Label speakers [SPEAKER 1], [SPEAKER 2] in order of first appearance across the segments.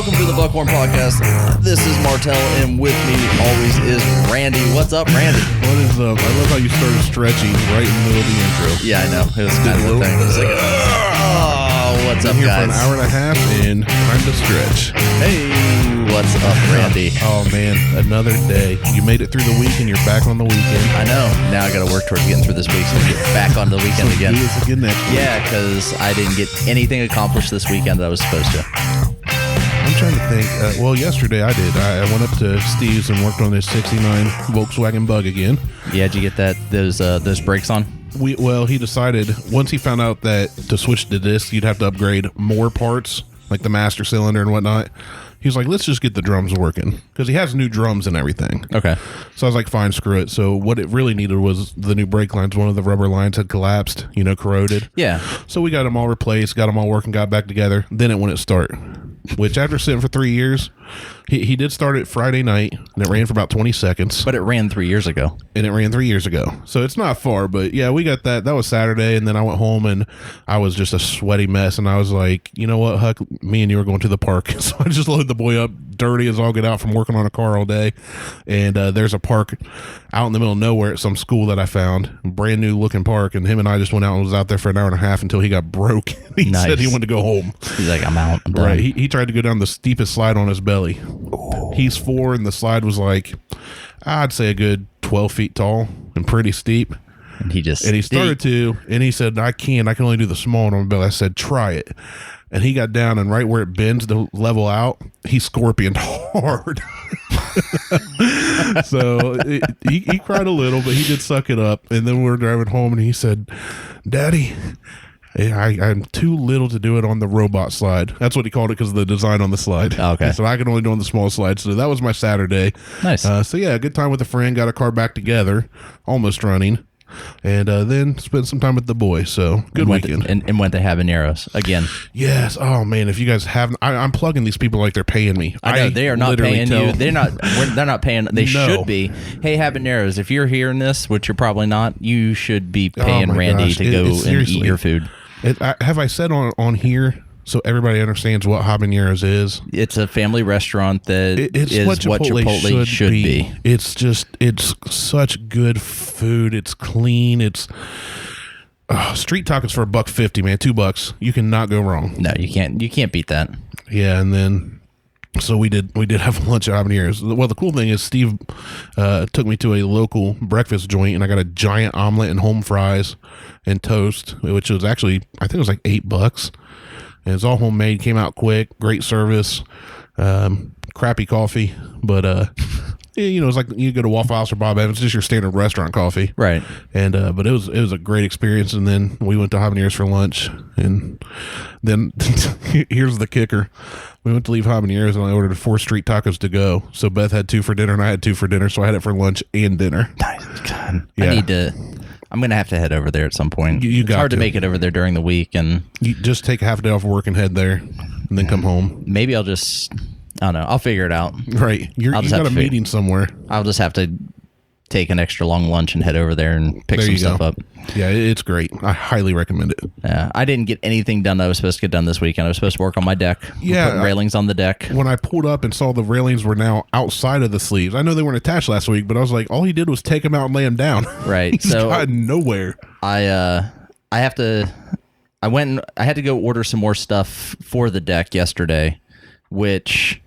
[SPEAKER 1] welcome to the Buckhorn Podcast. This is Martelle, and with me always is Randy. What's up, Randy?
[SPEAKER 2] What is up? I love how you started stretching right in the middle of the intro.
[SPEAKER 1] Yeah, I know. It was kind of the thing. It's like, oh, what's up,
[SPEAKER 2] here
[SPEAKER 1] guys?
[SPEAKER 2] for an hour and a half, and time to stretch.
[SPEAKER 1] Hey, what's up, Randy?
[SPEAKER 2] Oh, man, another day. You made it through the week, and you're back on the weekend.
[SPEAKER 1] I know. Now I got to work towards getting through this week, so we get back on the weekend again.
[SPEAKER 2] Do this again next week.
[SPEAKER 1] Yeah, because I didn't get anything accomplished this weekend that I was supposed to.
[SPEAKER 2] I'm trying to think. Well, yesterday I did. I went up to Steve's and worked on this 69 Volkswagen Bug again.
[SPEAKER 1] Yeah, did you get those brakes on?
[SPEAKER 2] Well, he decided once he found out that to switch to this, you'd have to upgrade more parts, like the master cylinder and whatnot. He was like, let's just get the drums working, because he has new drums and everything.
[SPEAKER 1] Okay.
[SPEAKER 2] So I was like, fine, screw it. So what it really needed was the new brake lines. One of the rubber lines had collapsed, corroded.
[SPEAKER 1] Yeah.
[SPEAKER 2] So we got them all replaced, got them all working, got back together. Then it wouldn't start, which after sitting for 3 years, he did start it Friday night, and it ran for about 20 seconds.
[SPEAKER 1] But it ran 3 years ago.
[SPEAKER 2] And it ran 3 years ago. So it's not far, but yeah, we got that. That was Saturday, and then I went home, and I was just a sweaty mess, and I was like, you know what, Huck, me and you are going to the park. So I just loaded the boy up, dirty as all get out from working on a car all day, and there's a park out in the middle of nowhere at some school that I found, brand new looking park, and him and I just went out and was out there for an hour and a half until he got broke. He said he wanted to go home.
[SPEAKER 1] He's like, I'm out. I'm done.
[SPEAKER 2] Right. He tried to go down the steepest slide on his belly. Ooh. He's 4, and the slide was like, I'd say a good 12 feet tall and pretty steep.
[SPEAKER 1] And he
[SPEAKER 2] started to, and he said, I can only do the small one on my belly. I said, try it. And he got down, and right where it bends to level out, he scorpioned hard. So he cried a little, but he did suck it up. And then we were driving home, and he said, Daddy, I'm too little to do it on the robot slide. That's what he called it because of the design on the slide.
[SPEAKER 1] Oh, okay.
[SPEAKER 2] So I can only do it on the small slide. So that was my Saturday.
[SPEAKER 1] Nice.
[SPEAKER 2] So yeah, good time with a friend. Got a car back together, almost running. And then spent some time with the boy. So good weekend.
[SPEAKER 1] And went to Habaneros again.
[SPEAKER 2] Yes. Oh man, if you guys haven't, I'm plugging these people like they're paying me.
[SPEAKER 1] I know they are not paying you. They're not paying. They should be. Hey, Habaneros, if you're hearing this, which you're probably not, you should be paying Randy to go and eat your food.
[SPEAKER 2] Have I said on here so everybody understands what Habaneros is?
[SPEAKER 1] It's a family restaurant that is what Chipotle should be.
[SPEAKER 2] It's such good food. It's clean. It's street tacos for $1.50, man. $2. You cannot go wrong.
[SPEAKER 1] No, you can't. You can't beat that.
[SPEAKER 2] Yeah, and then so we did have lunch at Habaneros. Well, the cool thing is Steve took me to a local breakfast joint, and I got a giant omelet and home fries and toast, which was actually, I think it was like $8. And it's all homemade, came out quick, great service, crappy coffee, but it's like you go to Waffle House or Bob Evans, just your standard restaurant coffee,
[SPEAKER 1] right?
[SPEAKER 2] And but it was a great experience. And then we went to Habaneros for lunch, and then here's the kicker: we went to leave Habaneros, and I ordered 4 street tacos to go. So Beth had 2 for dinner, and I had 2 for dinner, so I had it for lunch and dinner.
[SPEAKER 1] Nice. God,
[SPEAKER 2] yeah.
[SPEAKER 1] I'm going to have to head over there at some point.
[SPEAKER 2] It's
[SPEAKER 1] hard to make it over there during the week. And
[SPEAKER 2] you just take half a day off work and head there and then come home.
[SPEAKER 1] Maybe I don't know. I'll figure it out.
[SPEAKER 2] Right. You got a meeting somewhere.
[SPEAKER 1] I'll just have to take an extra long lunch and head over there and pick some stuff up.
[SPEAKER 2] Yeah, it's great. I highly recommend it.
[SPEAKER 1] Yeah, I didn't get anything done that I was supposed to get done this weekend. I was supposed to work on my deck.
[SPEAKER 2] Yeah.
[SPEAKER 1] Railings on the deck.
[SPEAKER 2] When I pulled up and saw the railings were now outside of the sleeves, I know they weren't attached last week, but I was like, all he did was take them out and lay them down.
[SPEAKER 1] Right.
[SPEAKER 2] He's gotten nowhere.
[SPEAKER 1] I had to go order some more stuff for the deck yesterday, which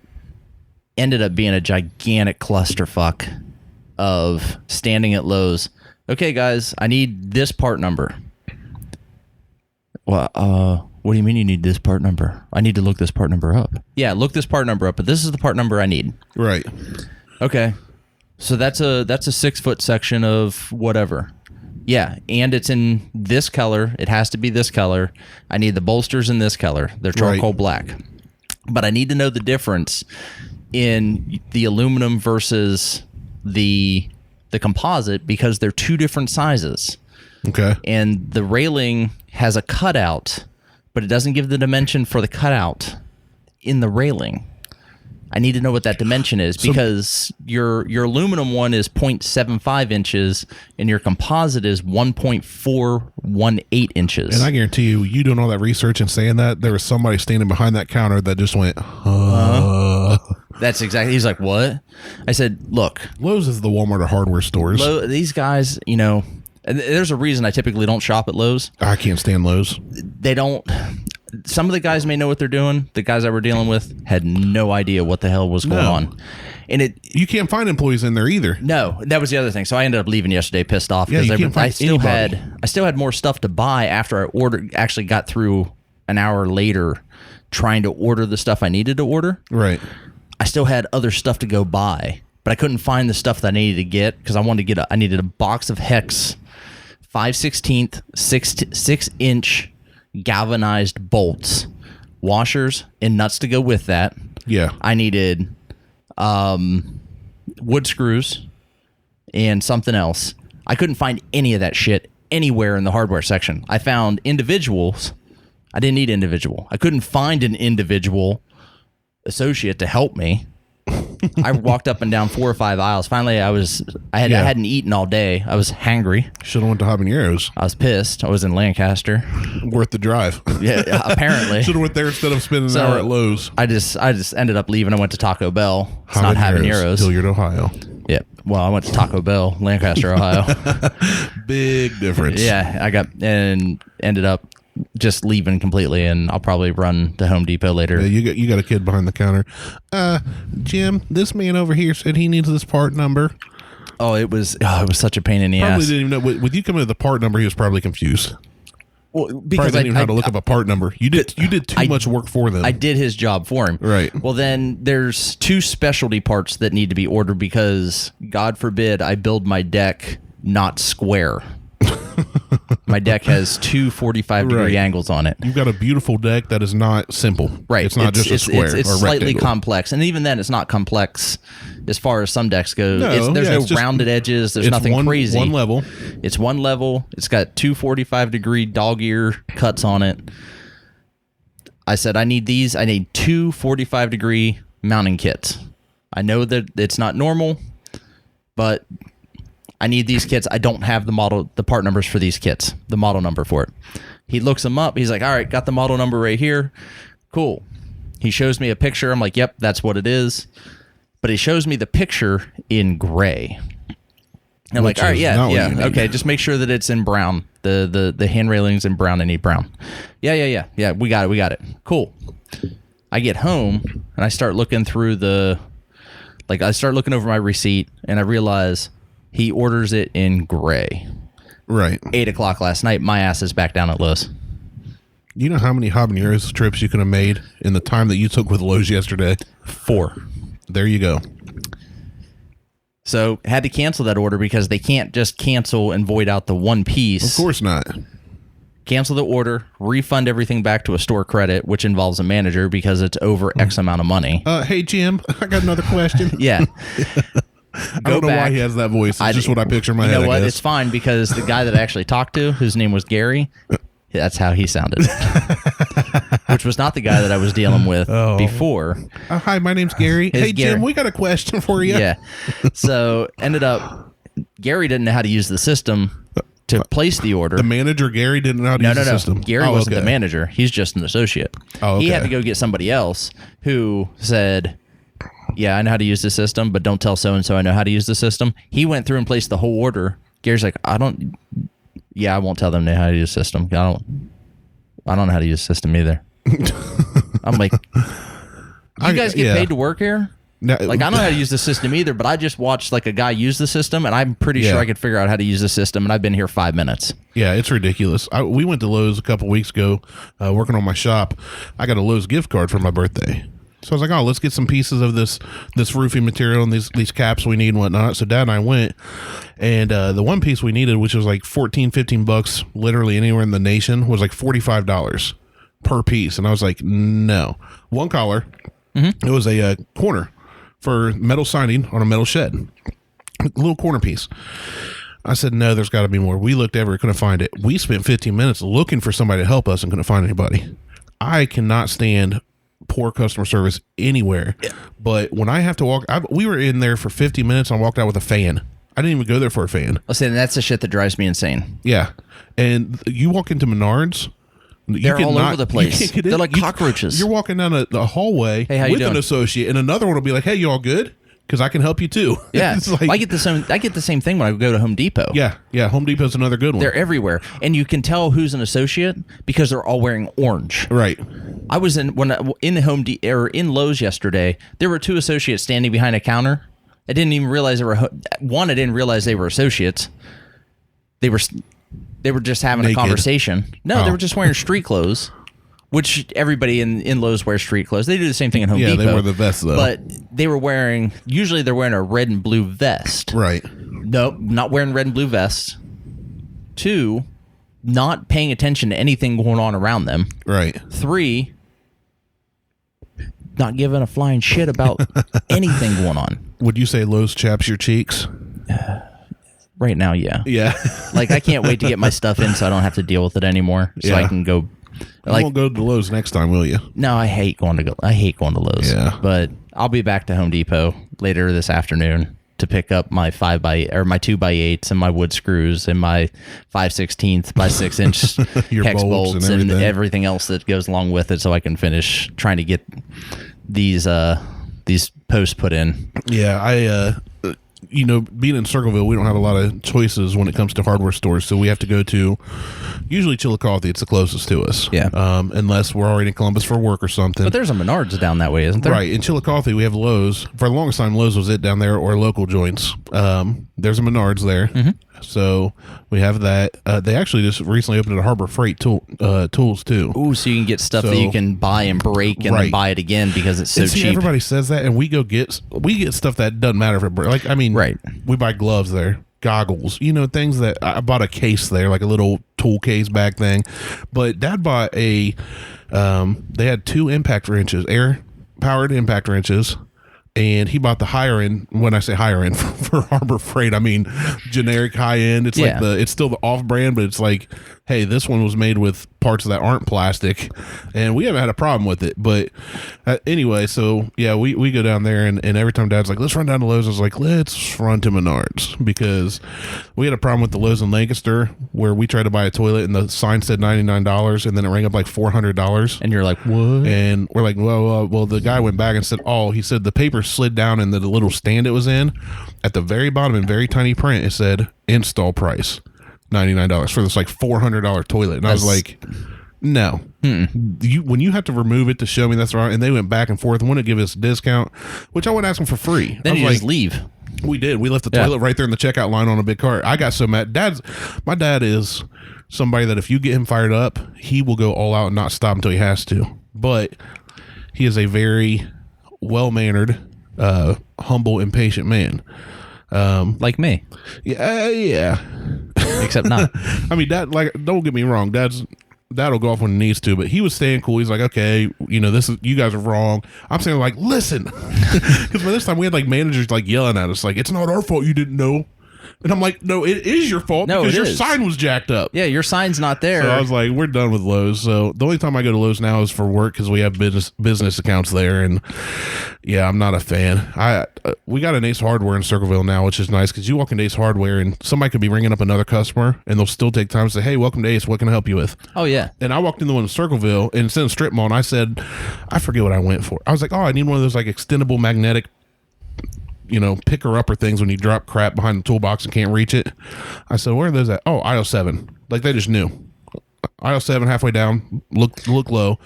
[SPEAKER 1] ended up being a gigantic clusterfuck of standing at Lowe's. Okay, guys, I need this part number. Well, what do you mean you need this part number? I need to look this part number up. Yeah, look this part number up, but this is the part number I need.
[SPEAKER 2] Right.
[SPEAKER 1] Okay. So that's a 6-foot section of whatever. Yeah, and it's in this color. It has to be this color. I need the bolsters in this color. They're charcoal black. But I need to know the difference in the aluminum versus the composite, because they're 2 different sizes.
[SPEAKER 2] Okay.
[SPEAKER 1] And the railing has a cutout, but it doesn't give the dimension for the cutout in the railing. I need to know what that dimension is because your aluminum one is 0.75 inches and your composite is 1.418 inches.
[SPEAKER 2] And I guarantee you doing all that research and saying that, there was somebody standing behind that counter that just went,
[SPEAKER 1] That's exactly. He's like, what? I said, look.
[SPEAKER 2] Lowe's is the Walmart of hardware stores.
[SPEAKER 1] These guys, there's a reason I typically don't shop at Lowe's.
[SPEAKER 2] I can't stand Lowe's.
[SPEAKER 1] They don't. Some of the guys may know what they're doing. The guys that we're dealing with had no idea what the hell was going on. And you
[SPEAKER 2] can't find employees in there either.
[SPEAKER 1] No, that was the other thing. So I ended up leaving yesterday pissed off
[SPEAKER 2] because I still
[SPEAKER 1] had more stuff to buy after I actually got through an hour later trying to order the stuff I needed to order.
[SPEAKER 2] Right.
[SPEAKER 1] I still had other stuff to go buy, but I couldn't find the stuff that I needed to get because I needed a box of Hex 5/16 6-inch galvanized bolts, washers, and nuts to go with that.
[SPEAKER 2] Yeah.
[SPEAKER 1] I needed wood screws and something else. I couldn't find any of that shit anywhere in the hardware section. I found individuals. I didn't need individual. I couldn't find an individual associate to help me. I walked up and down 4 or 5 aisles. Finally, I hadn't eaten all day. I was hangry.
[SPEAKER 2] Should have went to Habaneros.
[SPEAKER 1] I was pissed. I was in Lancaster.
[SPEAKER 2] Worth the drive.
[SPEAKER 1] Yeah, apparently.
[SPEAKER 2] Should have went there instead of spending an hour at Lowe's.
[SPEAKER 1] I just ended up leaving. I went to Taco Bell. It's not Habaneros.
[SPEAKER 2] Hilliard, Ohio.
[SPEAKER 1] Yeah. Well, I went to Taco Bell, Lancaster, Ohio.
[SPEAKER 2] Big difference.
[SPEAKER 1] Yeah, I ended up just leaving completely, and I'll probably run to Home Depot later.
[SPEAKER 2] Yeah, you got a kid behind the counter. Jim, this man over here said he needs this part number.
[SPEAKER 1] Oh, it was such a pain in the ass.
[SPEAKER 2] Probably didn't even know. With you coming to the part number, he was probably confused.
[SPEAKER 1] Well, because
[SPEAKER 2] probably didn't even know how to look up a part number. You did too much work for them.
[SPEAKER 1] I did his job for him.
[SPEAKER 2] Right.
[SPEAKER 1] Well, then there's 2 specialty parts that need to be ordered because, God forbid, I build my deck not square. My deck has 2 45-degree angles on it.
[SPEAKER 2] You've got a beautiful deck that is not simple.
[SPEAKER 1] Right.
[SPEAKER 2] It's not just a square.
[SPEAKER 1] It's
[SPEAKER 2] or
[SPEAKER 1] slightly
[SPEAKER 2] rectangle.
[SPEAKER 1] complex, and even then, it's not complex as far as some decks go. There's no rounded edges. There's nothing crazy.
[SPEAKER 2] One level.
[SPEAKER 1] It's one level. It's got 2 45-degree dog ear cuts on it. I said, I need these. I need 2 45-degree mounting kits. I know that it's not normal, but I need these kits. I don't have the part numbers for these kits, the model number for it. He looks them up. He's like, all right, got the model number right here. Cool. He shows me a picture. I'm like, yep, that's what it is. But he shows me the picture in gray. And I'm like, all right, yeah. Okay, just make sure that it's in brown. The hand railings in brown. I need brown. Yeah. We got it. Cool. I get home and I start looking through I start looking over my receipt and I realize he orders it in gray.
[SPEAKER 2] Right.
[SPEAKER 1] 8 o'clock last night. My ass is back down at Lowe's.
[SPEAKER 2] You know how many Habaneros trips you could have made in the time that you took with Lowe's yesterday?
[SPEAKER 1] 4.
[SPEAKER 2] There you go.
[SPEAKER 1] So had to cancel that order because they can't just cancel and void out the one piece.
[SPEAKER 2] Of course not.
[SPEAKER 1] Cancel the order, refund everything back to a store credit, which involves a manager because it's over X amount of money.
[SPEAKER 2] Hey, Jim, I got another question.
[SPEAKER 1] Yeah.
[SPEAKER 2] I don't know why he has that voice. It's just what I picture in my head.
[SPEAKER 1] You know what? It's fine because the guy that I actually talked to, whose name was Gary, that's how he sounded. Which was not the guy that I was dealing with before.
[SPEAKER 2] Hi, my name's Gary. Hey, Jim, we got a question for you.
[SPEAKER 1] Yeah. So ended up, Gary didn't know how to use the system to place the order.
[SPEAKER 2] The manager, Gary, didn't know how to use the system?
[SPEAKER 1] Gary wasn't the manager. He's just an associate.
[SPEAKER 2] Oh, okay.
[SPEAKER 1] He had to go get somebody else who said, yeah, I know how to use the system, but don't tell so-and-so I know how to use the system. He went through and placed the whole order. Gary's like, I won't tell them how to use the system. I don't know how to use the system either. I'm like, you guys get paid to work here? No, I don't know how to use the system either, but I just watched a guy use the system, and I'm pretty sure I could figure out how to use the system, and I've been here 5 minutes. Yeah,
[SPEAKER 2] it's ridiculous. We went to Lowe's a couple weeks ago working on my shop. I got a Lowe's gift card for my birthday. So I was like, oh, let's get some pieces of this roofing material and these caps we need and whatnot. So Dad and I went, and the one piece we needed, which was like $14-15 literally anywhere in the nation, was like $45 per piece. And I was like, no. One collar. Mm-hmm. It was a corner for metal siding on a metal shed. A little corner piece. I said, no, there's got to be more. We looked everywhere, couldn't find it. We spent 15 minutes looking for somebody to help us and couldn't find anybody. I cannot stand poor customer service anywhere. Yeah. But when I have to walk, we were in there for 50 minutes. And I walked out with a fan. I didn't even go there for a fan.
[SPEAKER 1] I'll say that's the shit that drives me insane.
[SPEAKER 2] Yeah. And you walk into Menards.
[SPEAKER 1] They're all over the place. They're like cockroaches.
[SPEAKER 2] You're walking down a hallway with an associate, and another one will be like, "Hey, you all good? Because I can help you too."
[SPEAKER 1] Yeah, like, I get the same thing when I go to Home Depot.
[SPEAKER 2] Yeah. Home Depot's another good one.
[SPEAKER 1] They're everywhere, and you can tell who's an associate because they're all wearing orange.
[SPEAKER 2] Right.
[SPEAKER 1] I was in in Lowe's yesterday. There were 2 associates standing behind a counter. I didn't even realize they were one. I didn't realize they were associates. They were just having a conversation. No, they were just wearing street clothes, which everybody in Lowe's wears street clothes. They do the same thing in Home Depot.
[SPEAKER 2] Yeah, they wear the vest, though.
[SPEAKER 1] But usually they're wearing a red and blue vest.
[SPEAKER 2] Right.
[SPEAKER 1] Nope, not wearing red and blue vests. 2, not paying attention to anything going on around them.
[SPEAKER 2] Right.
[SPEAKER 1] 3, not giving a flying shit about anything going on.
[SPEAKER 2] Would you say Lowe's chaps your cheeks?
[SPEAKER 1] Right now, yeah.
[SPEAKER 2] Yeah.
[SPEAKER 1] Like, I can't wait to get my stuff in so I don't have to deal with it anymore. So I can go.
[SPEAKER 2] Like, you won't go to Lowe's next time, will you?
[SPEAKER 1] No, I hate going to Lowe's. Yeah. But I'll be back to Home Depot later this afternoon to pick up my 2x8s and my wood screws and my 5/16 by 6 inch hex bolts and everything else that goes along with it, so I can finish trying to get these posts put in.
[SPEAKER 2] Yeah, being in Circleville, we don't have a lot of choices when it comes to hardware stores, so we have to go to usually Chillicothe. It's the closest to us.
[SPEAKER 1] Yeah.
[SPEAKER 2] Unless we're already in Columbus for work or something.
[SPEAKER 1] But there's a Menards down that way, isn't there?
[SPEAKER 2] Right. In Chillicothe, we have Lowe's. For the longest time, Lowe's was it down there, or local joints. There's a Menards there. Mm-hmm. So we have that. They actually just recently opened a Harbor Freight tools too.
[SPEAKER 1] Ooh, so you can get stuff that you can buy and break and then buy it again because it's so cheap.
[SPEAKER 2] Everybody says that, and we get stuff that doesn't matter if it breaks. Like, I mean, we buy gloves there, goggles, things that I bought a case there, like a little tool case bag thing. But Dad bought they had 2 impact wrenches, air powered impact wrenches. And he bought the higher end. When I say higher end for Harbor Freight, I mean generic high end. It's like it's still the off brand, but it's like, hey, this one was made with parts that aren't plastic, and we haven't had a problem with it. But anyway, so yeah, we go down there, and every time Dad's like, let's run down to Lowe's, I was like, let's run to Menards, because we had a problem with the Lowe's in Lancaster where we tried to buy a toilet and the sign said $99, and then it rang up like $400.
[SPEAKER 1] And you're like, what?
[SPEAKER 2] And we're like, well, the guy went back and said, he said the paper slid down in the little stand it was in. At the very bottom in very tiny print, it said install price $99 for this like $400 toilet. And I was like, no. When you have to remove it to show me that's wrong, and they went back and forth and wouldn't give us a discount, which I wouldn't ask them for free.
[SPEAKER 1] Then you
[SPEAKER 2] just
[SPEAKER 1] leave.
[SPEAKER 2] We did. We left the toilet right there in the checkout line on a big cart. I got so mad. My dad is somebody that if you get him fired up, he will go all out and not stop until he has to. But he is a very well-mannered, humble, impatient man.
[SPEAKER 1] Like me.
[SPEAKER 2] Yeah.
[SPEAKER 1] Except not.
[SPEAKER 2] I mean, Dad, like, don't get me wrong. Dad'll go off when he needs to, but he was staying cool. He's like, okay, you guys are wrong. I'm saying, like, listen. Because by this time we had like managers like yelling at us, like, it's not our fault you didn't know. And I'm like, no, it is your fault because your sign was jacked up.
[SPEAKER 1] Yeah, your sign's not there.
[SPEAKER 2] So I was like, we're done with Lowe's. So the only time I go to Lowe's now is for work because we have business accounts there. And yeah, I'm not a fan. We got an Ace Hardware in Circleville now, which is nice because you walk into Ace Hardware and somebody could be ringing up another customer and they'll still take time to say, hey, welcome to Ace. What can I help you with?
[SPEAKER 1] Oh, yeah.
[SPEAKER 2] And I walked in the one in Circleville and instead of strip mall, and I said, I forget what I went for. I was like, I need one of those like extendable magnetic picker upper things when you drop crap behind the toolbox and can't reach it. I said, where are those at? Oh, aisle 7. Like they just knew. Aisle 7, halfway down, look low.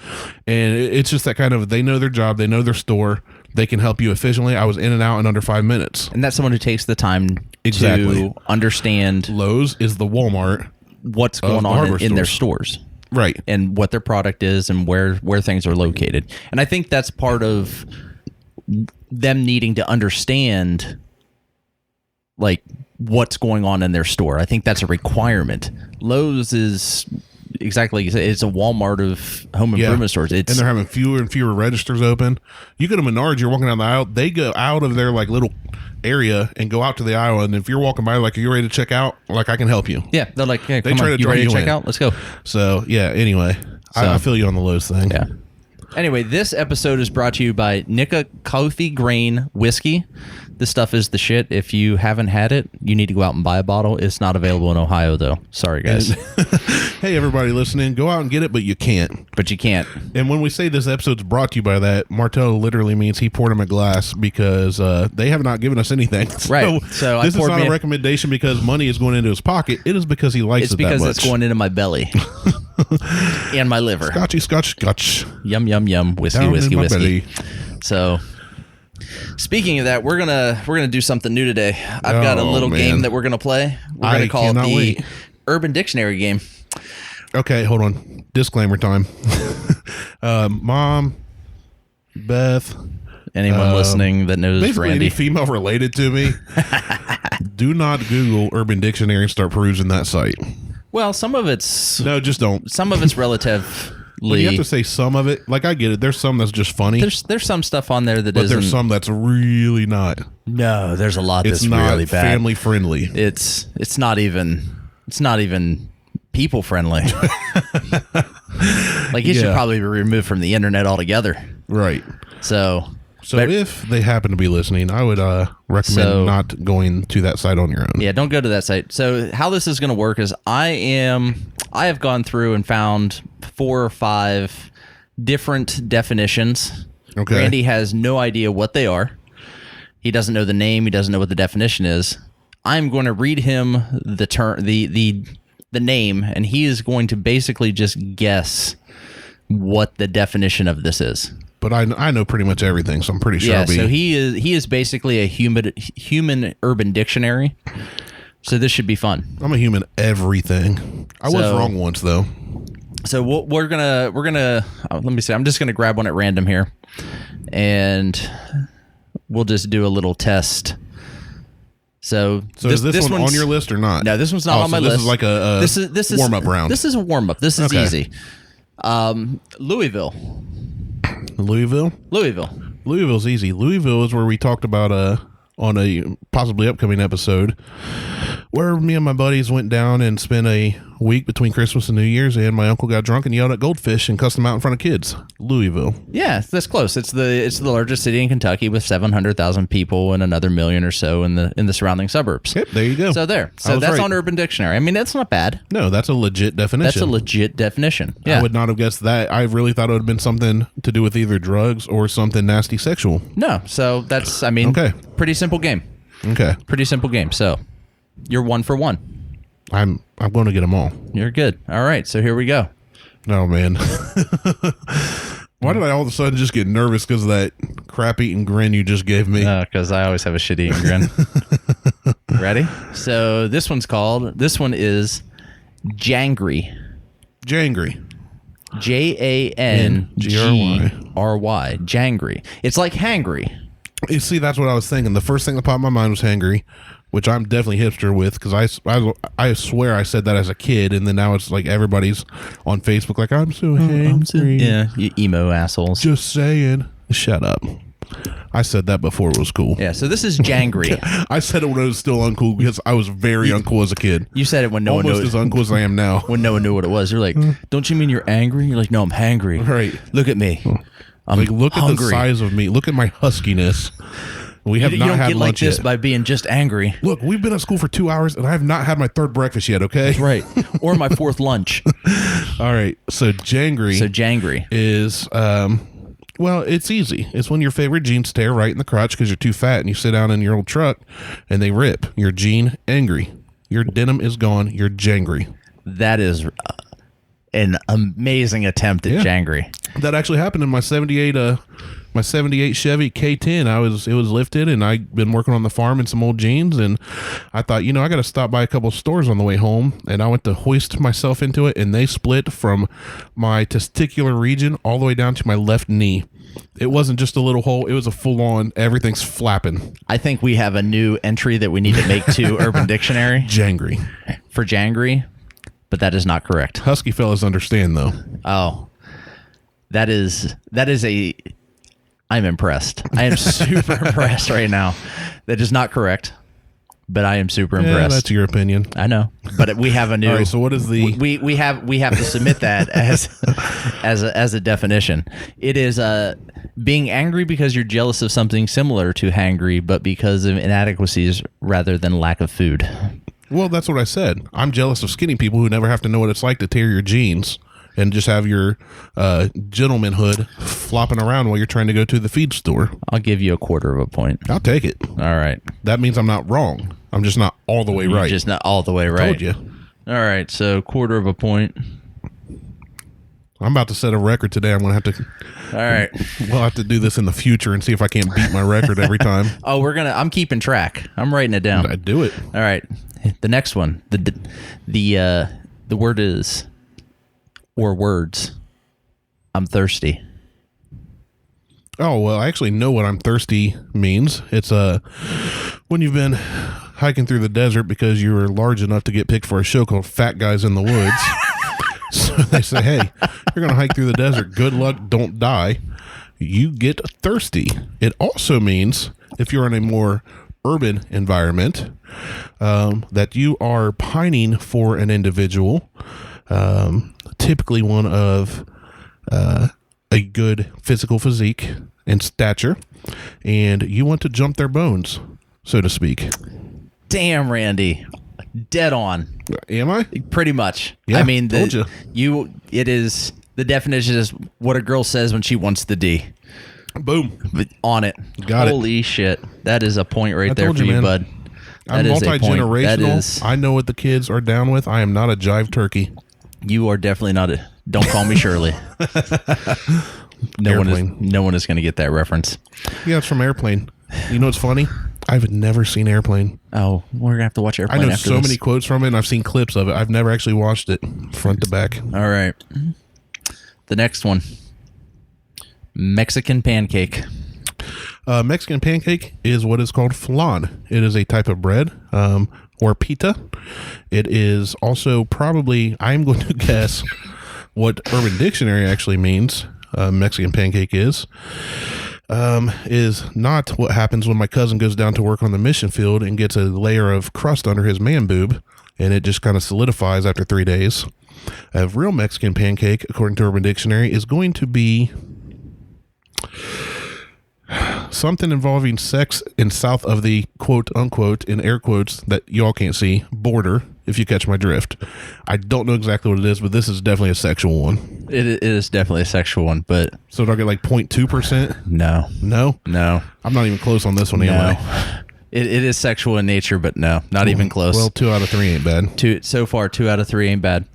[SPEAKER 2] And it's just that kind of, they know their job, they know their store, they can help you efficiently. I was in and out in under 5 minutes.
[SPEAKER 1] And that's someone who takes the time to understand.
[SPEAKER 2] Lowe's is the Walmart.
[SPEAKER 1] What's going on in their stores.
[SPEAKER 2] Right.
[SPEAKER 1] And what their product is and where things are located. And I think that's part of them needing to understand like what's going on in their store. I think that's a requirement. Lowe's is exactly, it's a Walmart of home improvement stores. And
[SPEAKER 2] they're having fewer and fewer registers open. You go to Menards, you're walking down the aisle, they go out of their like little area and go out to the aisle, and if you're walking by like, are you ready to check out? Like, I can help you.
[SPEAKER 1] Yeah, they're like, hey,
[SPEAKER 2] they try to
[SPEAKER 1] you ready to check
[SPEAKER 2] in.
[SPEAKER 1] out? Let's go.
[SPEAKER 2] So yeah, anyway, I feel you on the Lowe's thing.
[SPEAKER 1] Yeah. Anyway, this episode is brought to you by Nika Coffee Grain Whiskey. This stuff is the shit. If you haven't had it, you need to go out and buy a bottle. It's not available in Ohio, though. Sorry, guys.
[SPEAKER 2] Hey, everybody listening, go out and get it, but you can't.
[SPEAKER 1] But you can't.
[SPEAKER 2] And when we say this episode's brought to you by that, Martelle literally means he poured him a glass because they have not given us anything.
[SPEAKER 1] Right. So
[SPEAKER 2] this is not a recommendation because money is going into his pocket. It is because he likes it that much.
[SPEAKER 1] It's because it's going into my belly and my liver.
[SPEAKER 2] Scotch.
[SPEAKER 1] Yum, yum, yum. Whiskey,
[SPEAKER 2] Down
[SPEAKER 1] whiskey,
[SPEAKER 2] in my
[SPEAKER 1] whiskey.
[SPEAKER 2] belly.
[SPEAKER 1] So... Speaking of that, we're gonna do something new today. I've got a little game that we're gonna play. We're gonna call it the Urban Dictionary game.
[SPEAKER 2] Okay, hold on. Disclaimer time. Mom, Beth,
[SPEAKER 1] anyone listening that knows
[SPEAKER 2] basically
[SPEAKER 1] Randy,
[SPEAKER 2] any female related to me, do not Google Urban Dictionary and start perusing that site.
[SPEAKER 1] Well, some of it's
[SPEAKER 2] just don't.
[SPEAKER 1] Some of it's relative.
[SPEAKER 2] Well, you have to say some of it. Like, I get it. There's some that's just funny.
[SPEAKER 1] There's some stuff on there that
[SPEAKER 2] but
[SPEAKER 1] isn't.
[SPEAKER 2] There's some that's really not.
[SPEAKER 1] No, there's a lot that's
[SPEAKER 2] not
[SPEAKER 1] really bad.
[SPEAKER 2] Family friendly.
[SPEAKER 1] It's not even people friendly. Like, it should probably be removed from the internet altogether.
[SPEAKER 2] Right.
[SPEAKER 1] So
[SPEAKER 2] if they happen to be listening, I would recommend not going to that site on your own.
[SPEAKER 1] Yeah, don't go to that site. So how this is going to work is I have gone through and found 4 or 5 different definitions.
[SPEAKER 2] Okay.
[SPEAKER 1] Randy has no idea what they are. He doesn't know the name. He doesn't know what the definition is. I'm going to read him the term, the name, and he is going to basically just guess what the definition of this is.
[SPEAKER 2] But I know pretty much everything, so I'm pretty sure.
[SPEAKER 1] Yeah, so he is basically a human urban dictionary. So this should be fun.
[SPEAKER 2] I'm a human everything. I was wrong once though.
[SPEAKER 1] So we're gonna let me see. I'm just gonna grab one at random here, and we'll just do a little test. So
[SPEAKER 2] is this one on your list or not?
[SPEAKER 1] No, this one's not on my list.
[SPEAKER 2] This is like a this is warm up round.
[SPEAKER 1] This is a warm up. This is easy. Louisville.
[SPEAKER 2] Louisville's easy. Louisville is where we talked about on a possibly upcoming episode where me and my buddies went down and spent a week between Christmas and New Year's, and my uncle got drunk and yelled at goldfish and cussed them out in front of kids. Louisville. Yeah,
[SPEAKER 1] that's close. It's the largest city in Kentucky with 700,000 people and another million or so in the surrounding suburbs.
[SPEAKER 2] Yep, there you go.
[SPEAKER 1] So that's right. On Urban Dictionary. I mean, that's not bad.
[SPEAKER 2] No, that's a legit definition.
[SPEAKER 1] That's a legit definition. Yeah.
[SPEAKER 2] I would not have guessed that. I really thought it would have been something to do with either drugs or something nasty sexual.
[SPEAKER 1] No, so that's, I mean, pretty simple game.
[SPEAKER 2] Okay.
[SPEAKER 1] Pretty simple game. So you're 1 for 1.
[SPEAKER 2] I'm going to get them all.
[SPEAKER 1] You're good. All right, so here we go.
[SPEAKER 2] Oh, man. Why did I all of a sudden just get nervous because of that crap-eating grin you just gave me?
[SPEAKER 1] Because I always have a shit-eating grin. Ready? So this one is Jangry.
[SPEAKER 2] Jangry.
[SPEAKER 1] Jangry. Jangry. It's like hangry.
[SPEAKER 2] You see, that's what I was thinking. The first thing that popped in my mind was hangry, which I'm definitely hipster with because I swear I said that as a kid, and then now it's like everybody's on Facebook like, I'm so hangry.
[SPEAKER 1] Yeah, you emo assholes.
[SPEAKER 2] Just saying. Shut up. I said that before it was cool.
[SPEAKER 1] Yeah, so this is Jangry.
[SPEAKER 2] I said it when it was still uncool because I was very uncool as a kid.
[SPEAKER 1] You said it when no one knew.
[SPEAKER 2] Almost as uncool as I am now.
[SPEAKER 1] When no one knew what it was. You're like, don't you mean you're angry? You're like, no, I'm hangry.
[SPEAKER 2] Right.
[SPEAKER 1] Look at me. I'm
[SPEAKER 2] like, look
[SPEAKER 1] hungry.
[SPEAKER 2] at the size of me. Look at my huskiness. We have not had lunch yet. You don't get like this
[SPEAKER 1] by being just angry.
[SPEAKER 2] Look, we've been at school for 2 hours, and I have not had my 3rd breakfast yet, okay?
[SPEAKER 1] Right. Or my 4th lunch.
[SPEAKER 2] All right. So Jangry is, well, it's easy. It's when your favorite jeans tear right in the crotch because you're too fat, and you sit down in your old truck, and they rip. Your jean angry. Your denim is gone. You're Jangry.
[SPEAKER 1] That is an amazing attempt at Jangry.
[SPEAKER 2] That actually happened in my 78 Chevy K10. It was lifted, and I'd been working on the farm in some old jeans, and I thought, I got to stop by a couple stores on the way home, and I went to hoist myself into it, and they split from my testicular region all the way down to my left knee. It wasn't just a little hole. It was a full-on, everything's flapping.
[SPEAKER 1] I think we have a new entry that we need to make to Urban Dictionary.
[SPEAKER 2] Jangry.
[SPEAKER 1] For Jangry, but that is not correct.
[SPEAKER 2] Husky fellas understand, though.
[SPEAKER 1] Oh. That is I'm impressed. I am super impressed right now. That is not correct. but I am super impressed.
[SPEAKER 2] That's your opinion.
[SPEAKER 1] I know, but we have a new.
[SPEAKER 2] All right, so what is the?
[SPEAKER 1] We have to submit that as a definition. It is being angry because you're jealous of something similar to hangry, but because of inadequacies rather than lack of food.
[SPEAKER 2] Well, that's what I said. I'm jealous of skinny people who never have to know what it's like to tear your jeans and just have your gentlemanhood flopping around while you're trying to go to the feed store.
[SPEAKER 1] I'll give you a quarter of a point.
[SPEAKER 2] I'll take it.
[SPEAKER 1] All right.
[SPEAKER 2] That means I'm not wrong. I'm just not all the way right.
[SPEAKER 1] You're just not all the way right.
[SPEAKER 2] Told you.
[SPEAKER 1] All right, so quarter of a point.
[SPEAKER 2] I'm about to set a record today. I'm going to have to.
[SPEAKER 1] All right.
[SPEAKER 2] We'll have to do this in the future and see if I can't beat my record every time.
[SPEAKER 1] Oh, I'm keeping track. I'm writing it down.
[SPEAKER 2] I do it.
[SPEAKER 1] All right. The next one. The word is, or words. I'm thirsty.
[SPEAKER 2] Oh, well, I actually know what I'm thirsty means. It's when you've been hiking through the desert because you were large enough to get picked for a show called Fat Guys in the Woods. So they say, hey, you're going to hike through the desert. Good luck. Don't die. You get thirsty. It also means if you're in a more urban environment, that you are pining for an individual, typically one of a good physical physique and stature, and you want to jump their bones, so to speak.
[SPEAKER 1] Damn, Randy. Dead on.
[SPEAKER 2] Am I?
[SPEAKER 1] Pretty much.
[SPEAKER 2] Yeah,
[SPEAKER 1] I mean,
[SPEAKER 2] told you.
[SPEAKER 1] It is, the definition is what a girl says when she wants the D.
[SPEAKER 2] Boom.
[SPEAKER 1] On it.
[SPEAKER 2] Got it.
[SPEAKER 1] Holy shit. That is a point right there for
[SPEAKER 2] you,
[SPEAKER 1] you,
[SPEAKER 2] man.
[SPEAKER 1] bud.
[SPEAKER 2] I'm multi-generational. I know what the kids are down with. I am not a jive turkey.
[SPEAKER 1] You are definitely not a, don't call me Shirley. No one is going to get that reference.
[SPEAKER 2] Yeah, it's from Airplane. You know what's funny? I've never seen Airplane.
[SPEAKER 1] Oh, we're going to have to watch Airplane
[SPEAKER 2] I know
[SPEAKER 1] after
[SPEAKER 2] so
[SPEAKER 1] this.
[SPEAKER 2] many quotes from it, and I've seen clips of it. I've never actually watched it front to back.
[SPEAKER 1] All right. The next one. Mexican pancake.
[SPEAKER 2] Mexican pancake is what is called flan. It is a type of bread, or pita. It is also probably, I'm going to guess what Urban Dictionary actually means. Mexican pancake is not what happens when my cousin goes down to work on the mission field and gets a layer of crust under his man boob, and it just kind of solidifies after 3 days. A real Mexican pancake, according to Urban Dictionary, is going to be something involving sex in south of the quote unquote, in air quotes that y'all can't see, border, if you catch my drift. I don't know exactly what it is, but this is definitely a sexual one.
[SPEAKER 1] It is definitely a sexual one, but...
[SPEAKER 2] So do I get like 0.2%?
[SPEAKER 1] No.
[SPEAKER 2] No?
[SPEAKER 1] No.
[SPEAKER 2] I'm not even close on this one anyway.
[SPEAKER 1] It is sexual in nature, but no, not even close.
[SPEAKER 2] Well, 2 out of 3 ain't bad.
[SPEAKER 1] So far, 2 out of 3 ain't bad.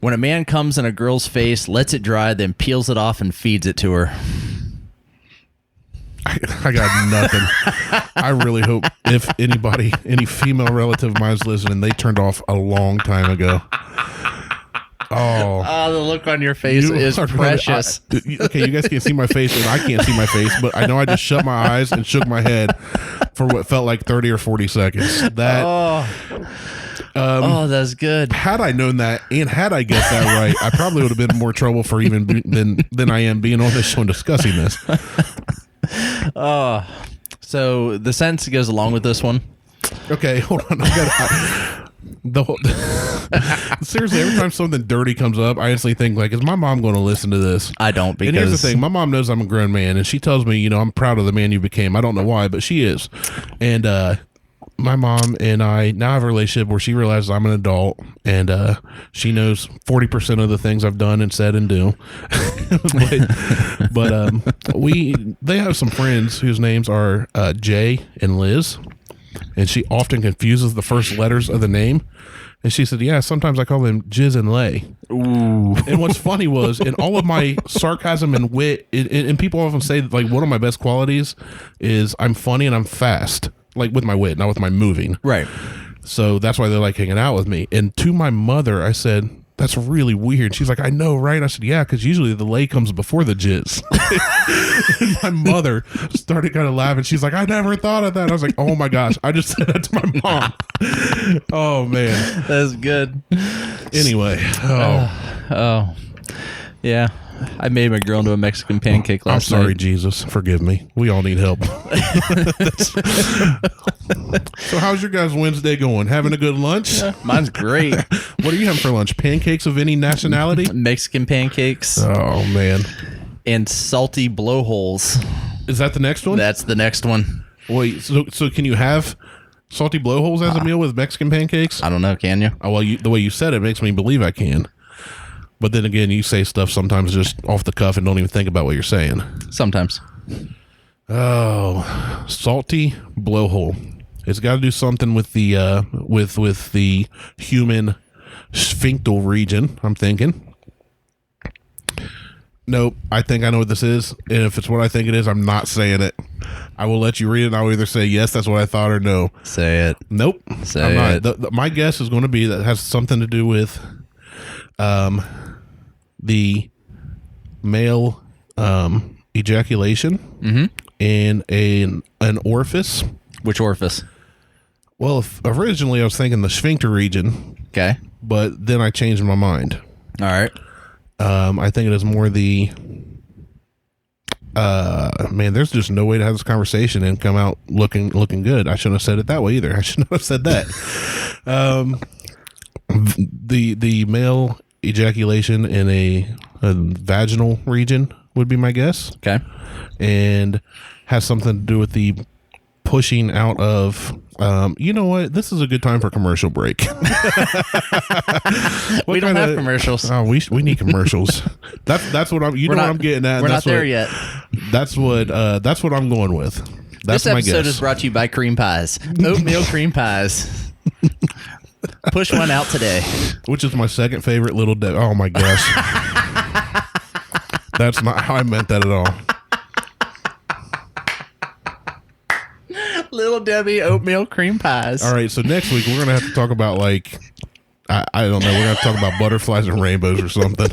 [SPEAKER 1] When a man comes in a girl's face, lets it dry, then peels it off and feeds it to her.
[SPEAKER 2] I got nothing. I really hope if any female relative of mine's listening, they turned off a long time ago. Oh,
[SPEAKER 1] the look on your face is precious.
[SPEAKER 2] Okay, you guys can't see my face, and I can't see my face, but I know I just shut my eyes and shook my head for what felt like 30 or 40 seconds.
[SPEAKER 1] That's good.
[SPEAKER 2] Had I known that, and had I guessed that right, I probably would have been in more trouble for even than I am being on this show and discussing this.
[SPEAKER 1] So the sentence goes along with this one.
[SPEAKER 2] Okay, hold on. Seriously, every time something dirty comes up, I instantly think, like, is my mom going to listen to this?
[SPEAKER 1] I don't, because...
[SPEAKER 2] And here's the thing. My mom knows I'm a grown man, and she tells me, I'm proud of the man you became. I don't know why, but she is. And my mom and I now have a relationship where she realizes I'm an adult, and she knows 40% of the things I've done and said and do. but they have some friends whose names are Jay and Liz, and she often confuses the first letters of the name. And she said, yeah, sometimes I call them Jizz and Lay.
[SPEAKER 1] Ooh.
[SPEAKER 2] And what's funny was, in all of my sarcasm and wit, and people often say that, like, one of my best qualities is I'm funny and I'm fast. Like, with my wit, not with my moving.
[SPEAKER 1] Right.
[SPEAKER 2] So that's why they like hanging out with me. And to my mother, I said, that's really weird. She's like, I know, right? I said, yeah, because usually the lay comes before the jizz. And my mother started kind of laughing. She's like, I never thought of that. I was like, oh my gosh, I just said that to my mom. Oh, man.
[SPEAKER 1] That's good.
[SPEAKER 2] Anyway.
[SPEAKER 1] Yeah. I made my girl into a Mexican pancake last night.
[SPEAKER 2] I'm sorry, Jesus. Forgive me. We all need help. So how's your guys' Wednesday going? Having a good lunch?
[SPEAKER 1] Mine's great.
[SPEAKER 2] What are you having for lunch? Pancakes of any nationality?
[SPEAKER 1] Mexican pancakes.
[SPEAKER 2] Oh, man.
[SPEAKER 1] And salty blowholes.
[SPEAKER 2] Is that the next one?
[SPEAKER 1] That's the next one.
[SPEAKER 2] Wait, so can you have salty blowholes as a meal with Mexican pancakes?
[SPEAKER 1] I don't know. Can you?
[SPEAKER 2] Oh, well, the way you said it makes me believe I can. But then again, you say stuff sometimes just off the cuff and don't even think about what you're saying.
[SPEAKER 1] Sometimes.
[SPEAKER 2] Oh, salty blowhole. It's got to do something with the with the human sphincter region, I'm thinking. Nope, I think I know what this is. And if it's what I think it is, I'm not saying it. I will let you read it, and I'll either say, yes, that's what I thought, or no.
[SPEAKER 1] Say it.
[SPEAKER 2] Nope.
[SPEAKER 1] Say
[SPEAKER 2] I'm
[SPEAKER 1] it.
[SPEAKER 2] not. My guess is going to be that it has something to do with the male ejaculation and an orifice.
[SPEAKER 1] Which orifice?
[SPEAKER 2] Well, originally I was thinking the sphincter region.
[SPEAKER 1] Okay.
[SPEAKER 2] But then I changed my mind.
[SPEAKER 1] All right.
[SPEAKER 2] I think it is more the... man, there's just no way to have this conversation and come out looking good. I shouldn't have said it that way either. I shouldn't have said that. The male ejaculation in a vaginal region would be my guess.
[SPEAKER 1] Okay. And
[SPEAKER 2] has something to do with the pushing out of... you know what? This is a good time for a commercial break.
[SPEAKER 1] We don't have commercials.
[SPEAKER 2] Oh, we need commercials. That's what I'm. You know what I'm getting at.
[SPEAKER 1] We're not there yet.
[SPEAKER 2] That's what I'm going with. That's
[SPEAKER 1] this
[SPEAKER 2] my
[SPEAKER 1] episode
[SPEAKER 2] guess.
[SPEAKER 1] is brought to you by cream pies, oatmeal cream pies. Push one out today.
[SPEAKER 2] Which is my second favorite Little Debbie. Oh my gosh. That's not how I meant that at all.
[SPEAKER 1] Little Debbie oatmeal cream pies.
[SPEAKER 2] All right, so next week we're gonna have to talk about like I don't know. We're gonna have to talk about butterflies and rainbows or something.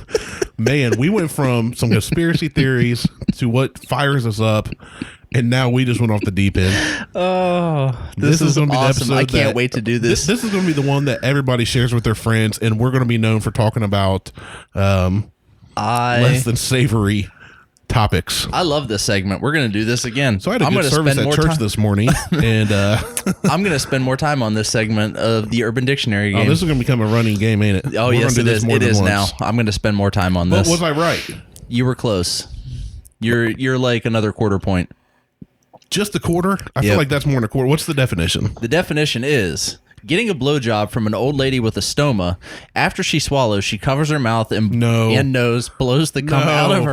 [SPEAKER 2] Man, we went from some conspiracy theories to what fires us up, and now we just went off the deep end.
[SPEAKER 1] Oh, this is
[SPEAKER 2] going to be
[SPEAKER 1] awesome!
[SPEAKER 2] the episode
[SPEAKER 1] I can't wait to do this.
[SPEAKER 2] This is going to be the one that everybody shares with their friends, and we're going to be known for talking about less than savory topics.
[SPEAKER 1] I love this segment. We're going to do this again.
[SPEAKER 2] So I had a good service at church this morning, and
[SPEAKER 1] I'm going to spend more time on this segment of the Urban Dictionary game.
[SPEAKER 2] Oh, this is going to become a running game, ain't it?
[SPEAKER 1] Oh, yes, it is. It is now. I'm going to spend more time on this.
[SPEAKER 2] Was I right?
[SPEAKER 1] You were close. You're like another quarter point.
[SPEAKER 2] Just a quarter? I feel like that's more than a quarter. What's the definition?
[SPEAKER 1] The definition is getting a blowjob from an old lady with a stoma. After she swallows, she covers her mouth and nose, blows the cum out of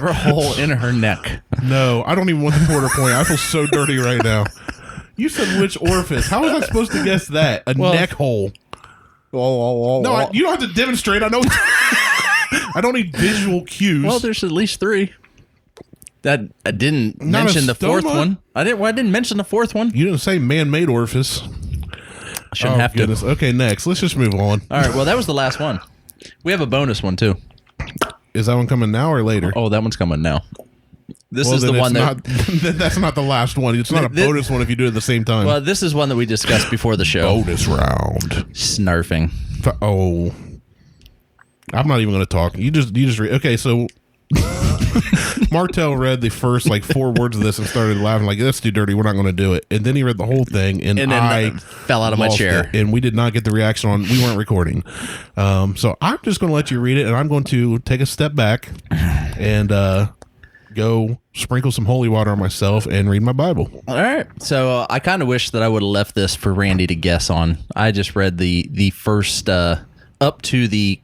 [SPEAKER 1] her hole in her neck.
[SPEAKER 2] No, I don't even want the quarter point. I feel so dirty right now. You said which orifice? How was I supposed to guess that? Neck hole. No, you don't have to demonstrate. I know. I don't need visual cues.
[SPEAKER 1] Well, there's at least 3. That I didn't mention the fourth one. I didn't mention the fourth one.
[SPEAKER 2] You didn't say man-made orifice.
[SPEAKER 1] Shouldn't have to.
[SPEAKER 2] Okay, next. Let's just move on.
[SPEAKER 1] All right. Well, that was the last one. We have a bonus one too.
[SPEAKER 2] Is that one coming now or later?
[SPEAKER 1] Oh, that one's coming now. This is the one
[SPEAKER 2] that's not the last one. It's not a bonus one if you do it at the same time.
[SPEAKER 1] Well, this is one that we discussed before the show.
[SPEAKER 2] Bonus round.
[SPEAKER 1] Snarfing.
[SPEAKER 2] Oh, I'm not even going to talk. You just read. Okay, so Martelle read the first 4 words of this and started laughing like, that's too dirty, we're not going to do it. And then he read the whole thing, and then I
[SPEAKER 1] fell out of my chair.
[SPEAKER 2] And we did not get the reaction we weren't recording. So I'm just going to let you read it, and I'm going to take a step back and go sprinkle some holy water on myself and read my Bible.
[SPEAKER 1] All right. So I kind of wish that I would have left this for Randy to guess on. I just read the first up to the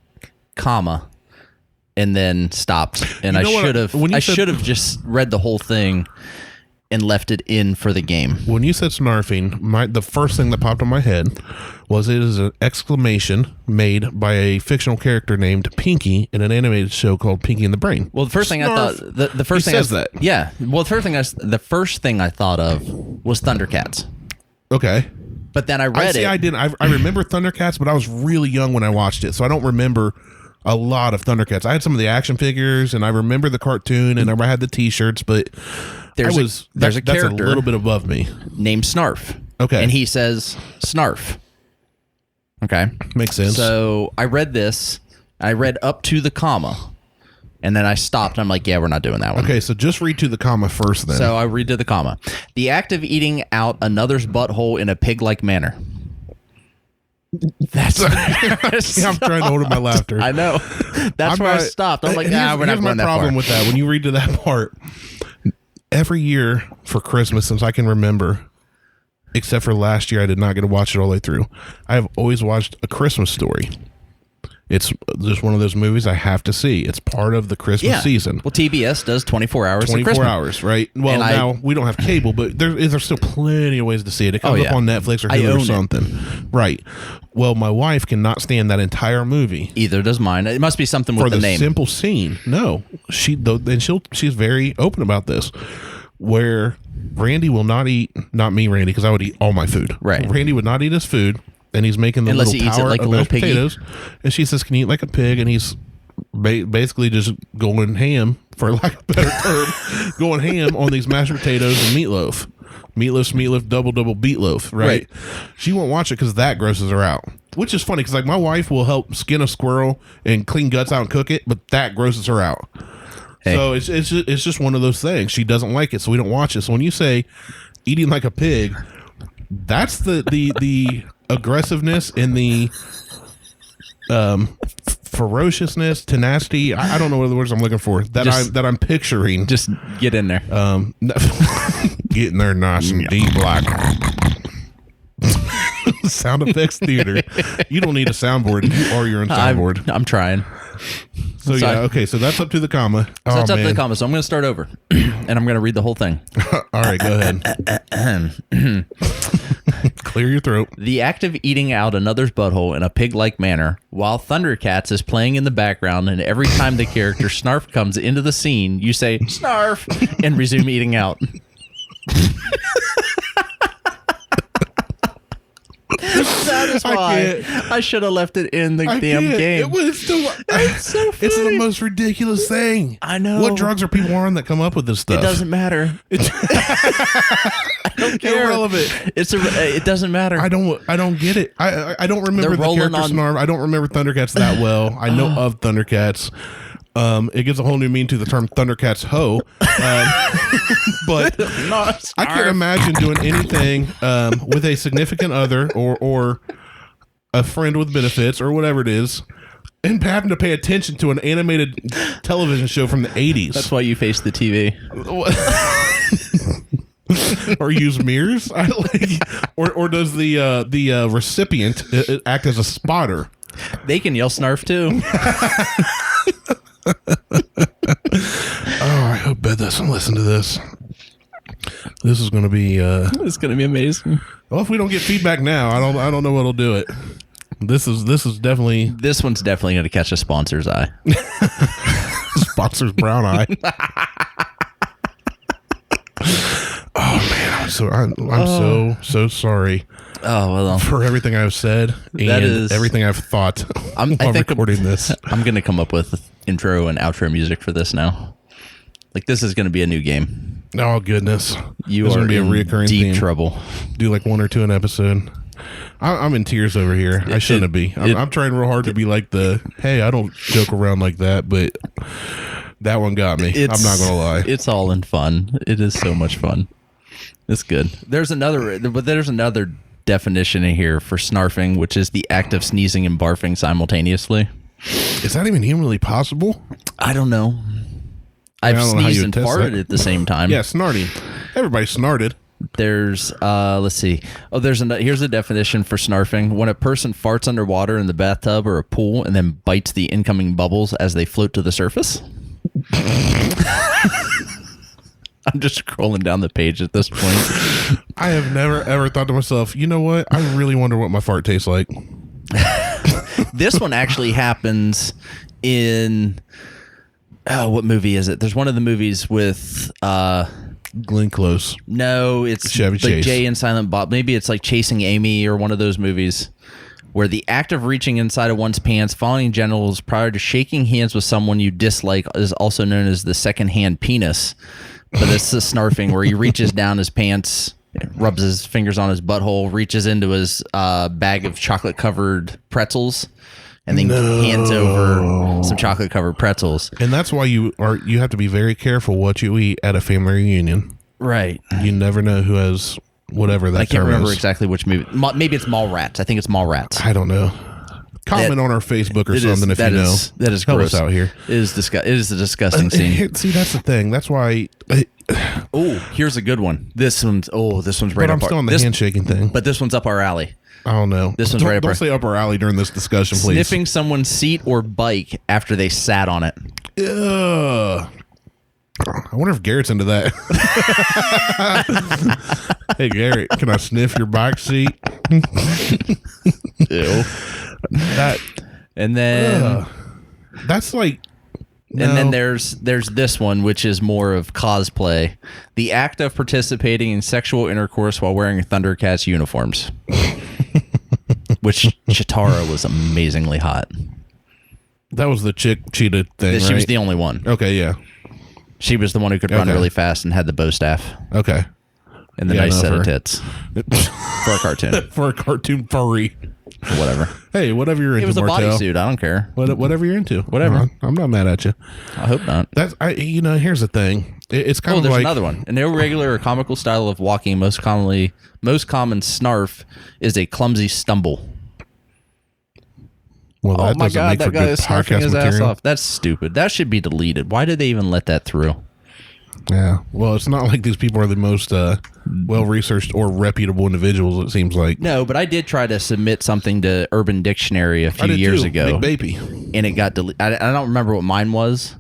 [SPEAKER 1] comma and then stopped. And I should have just read the whole thing and left it in for the game.
[SPEAKER 2] When you said snarfing, the first thing that popped in my head was it is an exclamation made by a fictional character named Pinky in an animated show called Pinky and the Brain.
[SPEAKER 1] Well, the first thing I thought, the first thing
[SPEAKER 2] says that.
[SPEAKER 1] Yeah. Well, the first thing I thought of was Thundercats.
[SPEAKER 2] Okay.
[SPEAKER 1] But then I read it.
[SPEAKER 2] I remember Thundercats, but I was really young when I watched it, so I don't remember a lot of Thundercats. I had some of the action figures, and I remember the cartoon, and I had the T-shirts, but
[SPEAKER 1] there's a character
[SPEAKER 2] that's a little bit above me
[SPEAKER 1] named Snarf.
[SPEAKER 2] Okay,
[SPEAKER 1] and he says Snarf. Okay,
[SPEAKER 2] makes sense.
[SPEAKER 1] So I read this. I read up to the comma, And then I stopped. I'm like, yeah, we're not doing that one.
[SPEAKER 2] Okay, so just read to the comma first then.
[SPEAKER 1] So I read to the comma. The act of eating out another's butthole in a pig-like manner. That's
[SPEAKER 2] I'm trying to hold in my laughter.
[SPEAKER 1] I know. That's where I stopped. I'm like, nah, we're not going that far.
[SPEAKER 2] Here's my problem with that. When you read to that part, every year for Christmas, since I can remember, except for last year, I did not get to watch it all the way through. I have always watched A Christmas Story. It's just one of those movies I have to see. It's part of the Christmas season.
[SPEAKER 1] Well, TBS does 24 hours.
[SPEAKER 2] 24 hours, right? Well, now we don't have cable, but there's still plenty of ways to see it. It comes up on Netflix or Hulu or something. Right. Well, my wife cannot stand that entire movie.
[SPEAKER 1] Either does mine. It must be something with the name.
[SPEAKER 2] For the simple scene. No. She's very open about this. Where Randy will not eat, not me, Randy, because I would eat all my food.
[SPEAKER 1] Right.
[SPEAKER 2] Randy would not eat his food. And he's making the little tower of mashed potatoes. And she says, can you eat like a pig? And he's basically just going ham, for lack of a better term, going ham on these mashed potatoes and meatloaf. Meatloaf, double beatloaf, right? She won't watch it because that grosses her out. Which is funny because like my wife will help skin a squirrel and clean guts out and cook it, but that grosses her out. Hey. So it's just one of those things. She doesn't like it, so we don't watch it. So when you say eating like a pig, that's the aggressiveness and the ferociousness, tenacity. I don't know what the words I'm looking for that I'm picturing.
[SPEAKER 1] Just get in there.
[SPEAKER 2] Get in there nice and deep like sound effects theater. You don't need a soundboard. You are your own soundboard.
[SPEAKER 1] I'm trying.
[SPEAKER 2] So okay. So that's up to the comma.
[SPEAKER 1] So that's up to the comma. So I'm going to start over, and I'm going to read the whole thing.
[SPEAKER 2] All right, go ahead. Clear your throat.
[SPEAKER 1] The act of eating out another's butthole in a pig-like manner, while Thundercats is playing in the background, and every time the character Snarf comes into the scene, you say Snarf and resume eating out. That is why I should have left it in the damn game.
[SPEAKER 2] It was still.
[SPEAKER 1] It's so funny.
[SPEAKER 2] It's the most ridiculous thing.
[SPEAKER 1] I know.
[SPEAKER 2] What drugs are people on that come up with this stuff?
[SPEAKER 1] It doesn't matter. I don't care.
[SPEAKER 2] Irrelevant.
[SPEAKER 1] It doesn't matter.
[SPEAKER 2] I don't get it. I don't remember the character Snarf. I don't remember Thundercats that well. I know of Thundercats. It gives a whole new meaning to the term Thundercats hoe. But I can't imagine doing anything with a significant other or a friend with benefits or whatever it is and having to pay attention to an animated television show from the 80s.
[SPEAKER 1] That's why you face the TV.
[SPEAKER 2] Or use mirrors? Or does the recipient act as a spotter?
[SPEAKER 1] They can yell Snarf too.
[SPEAKER 2] I hope Beth doesn't listen to this. This is going to be.
[SPEAKER 1] It's going to be amazing.
[SPEAKER 2] Well, if we don't get feedback now, I don't know what'll do it. This is definitely.
[SPEAKER 1] This one's definitely going to catch a sponsor's eye.
[SPEAKER 2] Sponsor's brown eye. Oh man, I'm so sorry.
[SPEAKER 1] Oh well,
[SPEAKER 2] for everything I've said and everything I've thought while recording this.
[SPEAKER 1] I'm going to come up with intro and outro music for this now. Like this is going to be a new game.
[SPEAKER 2] Oh goodness,
[SPEAKER 1] you are in reoccurring deep trouble.
[SPEAKER 2] Do like 1 or 2 an episode. I'm in tears over here. I shouldn't be. I'm trying real hard to be like hey, I don't joke around like that, but that one got me. I'm not going to lie.
[SPEAKER 1] It's all in fun. It is so much fun. It's good. There's another definition in here for snarfing, which is the act of sneezing and barfing simultaneously.
[SPEAKER 2] Is that even humanly possible?
[SPEAKER 1] I don't know. I've sneezed and farted at the same time.
[SPEAKER 2] Yeah, snarting. Everybody snorted.
[SPEAKER 1] There's let's see. Oh, here's a definition for snarfing: when a person farts underwater in the bathtub or a pool and then bites the incoming bubbles as they float to the surface. I'm just scrolling down the page at this point.
[SPEAKER 2] I have never ever thought to myself, you know what? I really wonder what my fart tastes like.
[SPEAKER 1] This one actually happens in what movie is it? There's one of the movies with
[SPEAKER 2] Glenn Close.
[SPEAKER 1] No, it's
[SPEAKER 2] Chevy
[SPEAKER 1] like
[SPEAKER 2] Chase.
[SPEAKER 1] Jay and Silent Bob. Maybe it's like Chasing Amy or one of those movies where the act of reaching inside of one's pants, following genitals prior to shaking hands with someone you dislike is also known as the second-hand penis. But it's the snarfing where he reaches down his pants, rubs his fingers on his butthole, reaches into his bag of chocolate-covered pretzels, and then hands over some chocolate covered pretzels.
[SPEAKER 2] And that's why you have to be very careful what you eat at a family reunion.
[SPEAKER 1] Right.
[SPEAKER 2] You never know who has whatever that term is. I can't remember
[SPEAKER 1] exactly which movie. Maybe it's Mallrats. I think it's Mallrats.
[SPEAKER 2] I don't know. Comment on our Facebook or something if you know.
[SPEAKER 1] That is
[SPEAKER 2] Help
[SPEAKER 1] gross.
[SPEAKER 2] us out here.
[SPEAKER 1] It is a disgusting scene.
[SPEAKER 2] See, that's the thing. That's why.
[SPEAKER 1] Oh, here's a good one. This one's right
[SPEAKER 2] but
[SPEAKER 1] up
[SPEAKER 2] I'm still on the handshaking thing.
[SPEAKER 1] But this one's up our alley.
[SPEAKER 2] I don't know.
[SPEAKER 1] This one's right up.
[SPEAKER 2] Don't say up our alley during this discussion, please.
[SPEAKER 1] Sniffing someone's seat or bike after they sat on it.
[SPEAKER 2] Ugh. I wonder if Garrett's into that. Hey, Garrett, can I sniff your bike seat?
[SPEAKER 1] Ew. And then
[SPEAKER 2] that's like. No.
[SPEAKER 1] And then there's this one, which is more of cosplay. The act of participating in sexual intercourse while wearing Thundercats uniforms. Which Chitara was amazingly hot.
[SPEAKER 2] That was the chick cheetah thing,
[SPEAKER 1] She
[SPEAKER 2] right?
[SPEAKER 1] was the only one.
[SPEAKER 2] Okay, yeah.
[SPEAKER 1] She was the one who could run really fast and had the bow staff.
[SPEAKER 2] Okay.
[SPEAKER 1] And the nice set of tits. For a cartoon.
[SPEAKER 2] For a cartoon furry.
[SPEAKER 1] Or whatever.
[SPEAKER 2] Hey, whatever you're into,
[SPEAKER 1] it was a
[SPEAKER 2] Martelle.
[SPEAKER 1] bodysuit. I don't care.
[SPEAKER 2] Whatever you're into.
[SPEAKER 1] Whatever.
[SPEAKER 2] I'm not mad at you.
[SPEAKER 1] I hope not.
[SPEAKER 2] Here's the thing. It's kind of
[SPEAKER 1] there's
[SPEAKER 2] like
[SPEAKER 1] another one. An irregular or comical style of walking, most common snarf is a clumsy stumble.
[SPEAKER 2] Well, that
[SPEAKER 1] my God, that guy is snarfing his ass off. That's stupid. That should be deleted. Why did they even let that through?
[SPEAKER 2] Yeah. Well, it's not like these people are the most well-researched or reputable individuals, it seems like.
[SPEAKER 1] No, but I did try to submit something to Urban Dictionary a few years ago.
[SPEAKER 2] Big baby.
[SPEAKER 1] And it got deleted. I don't remember what mine was,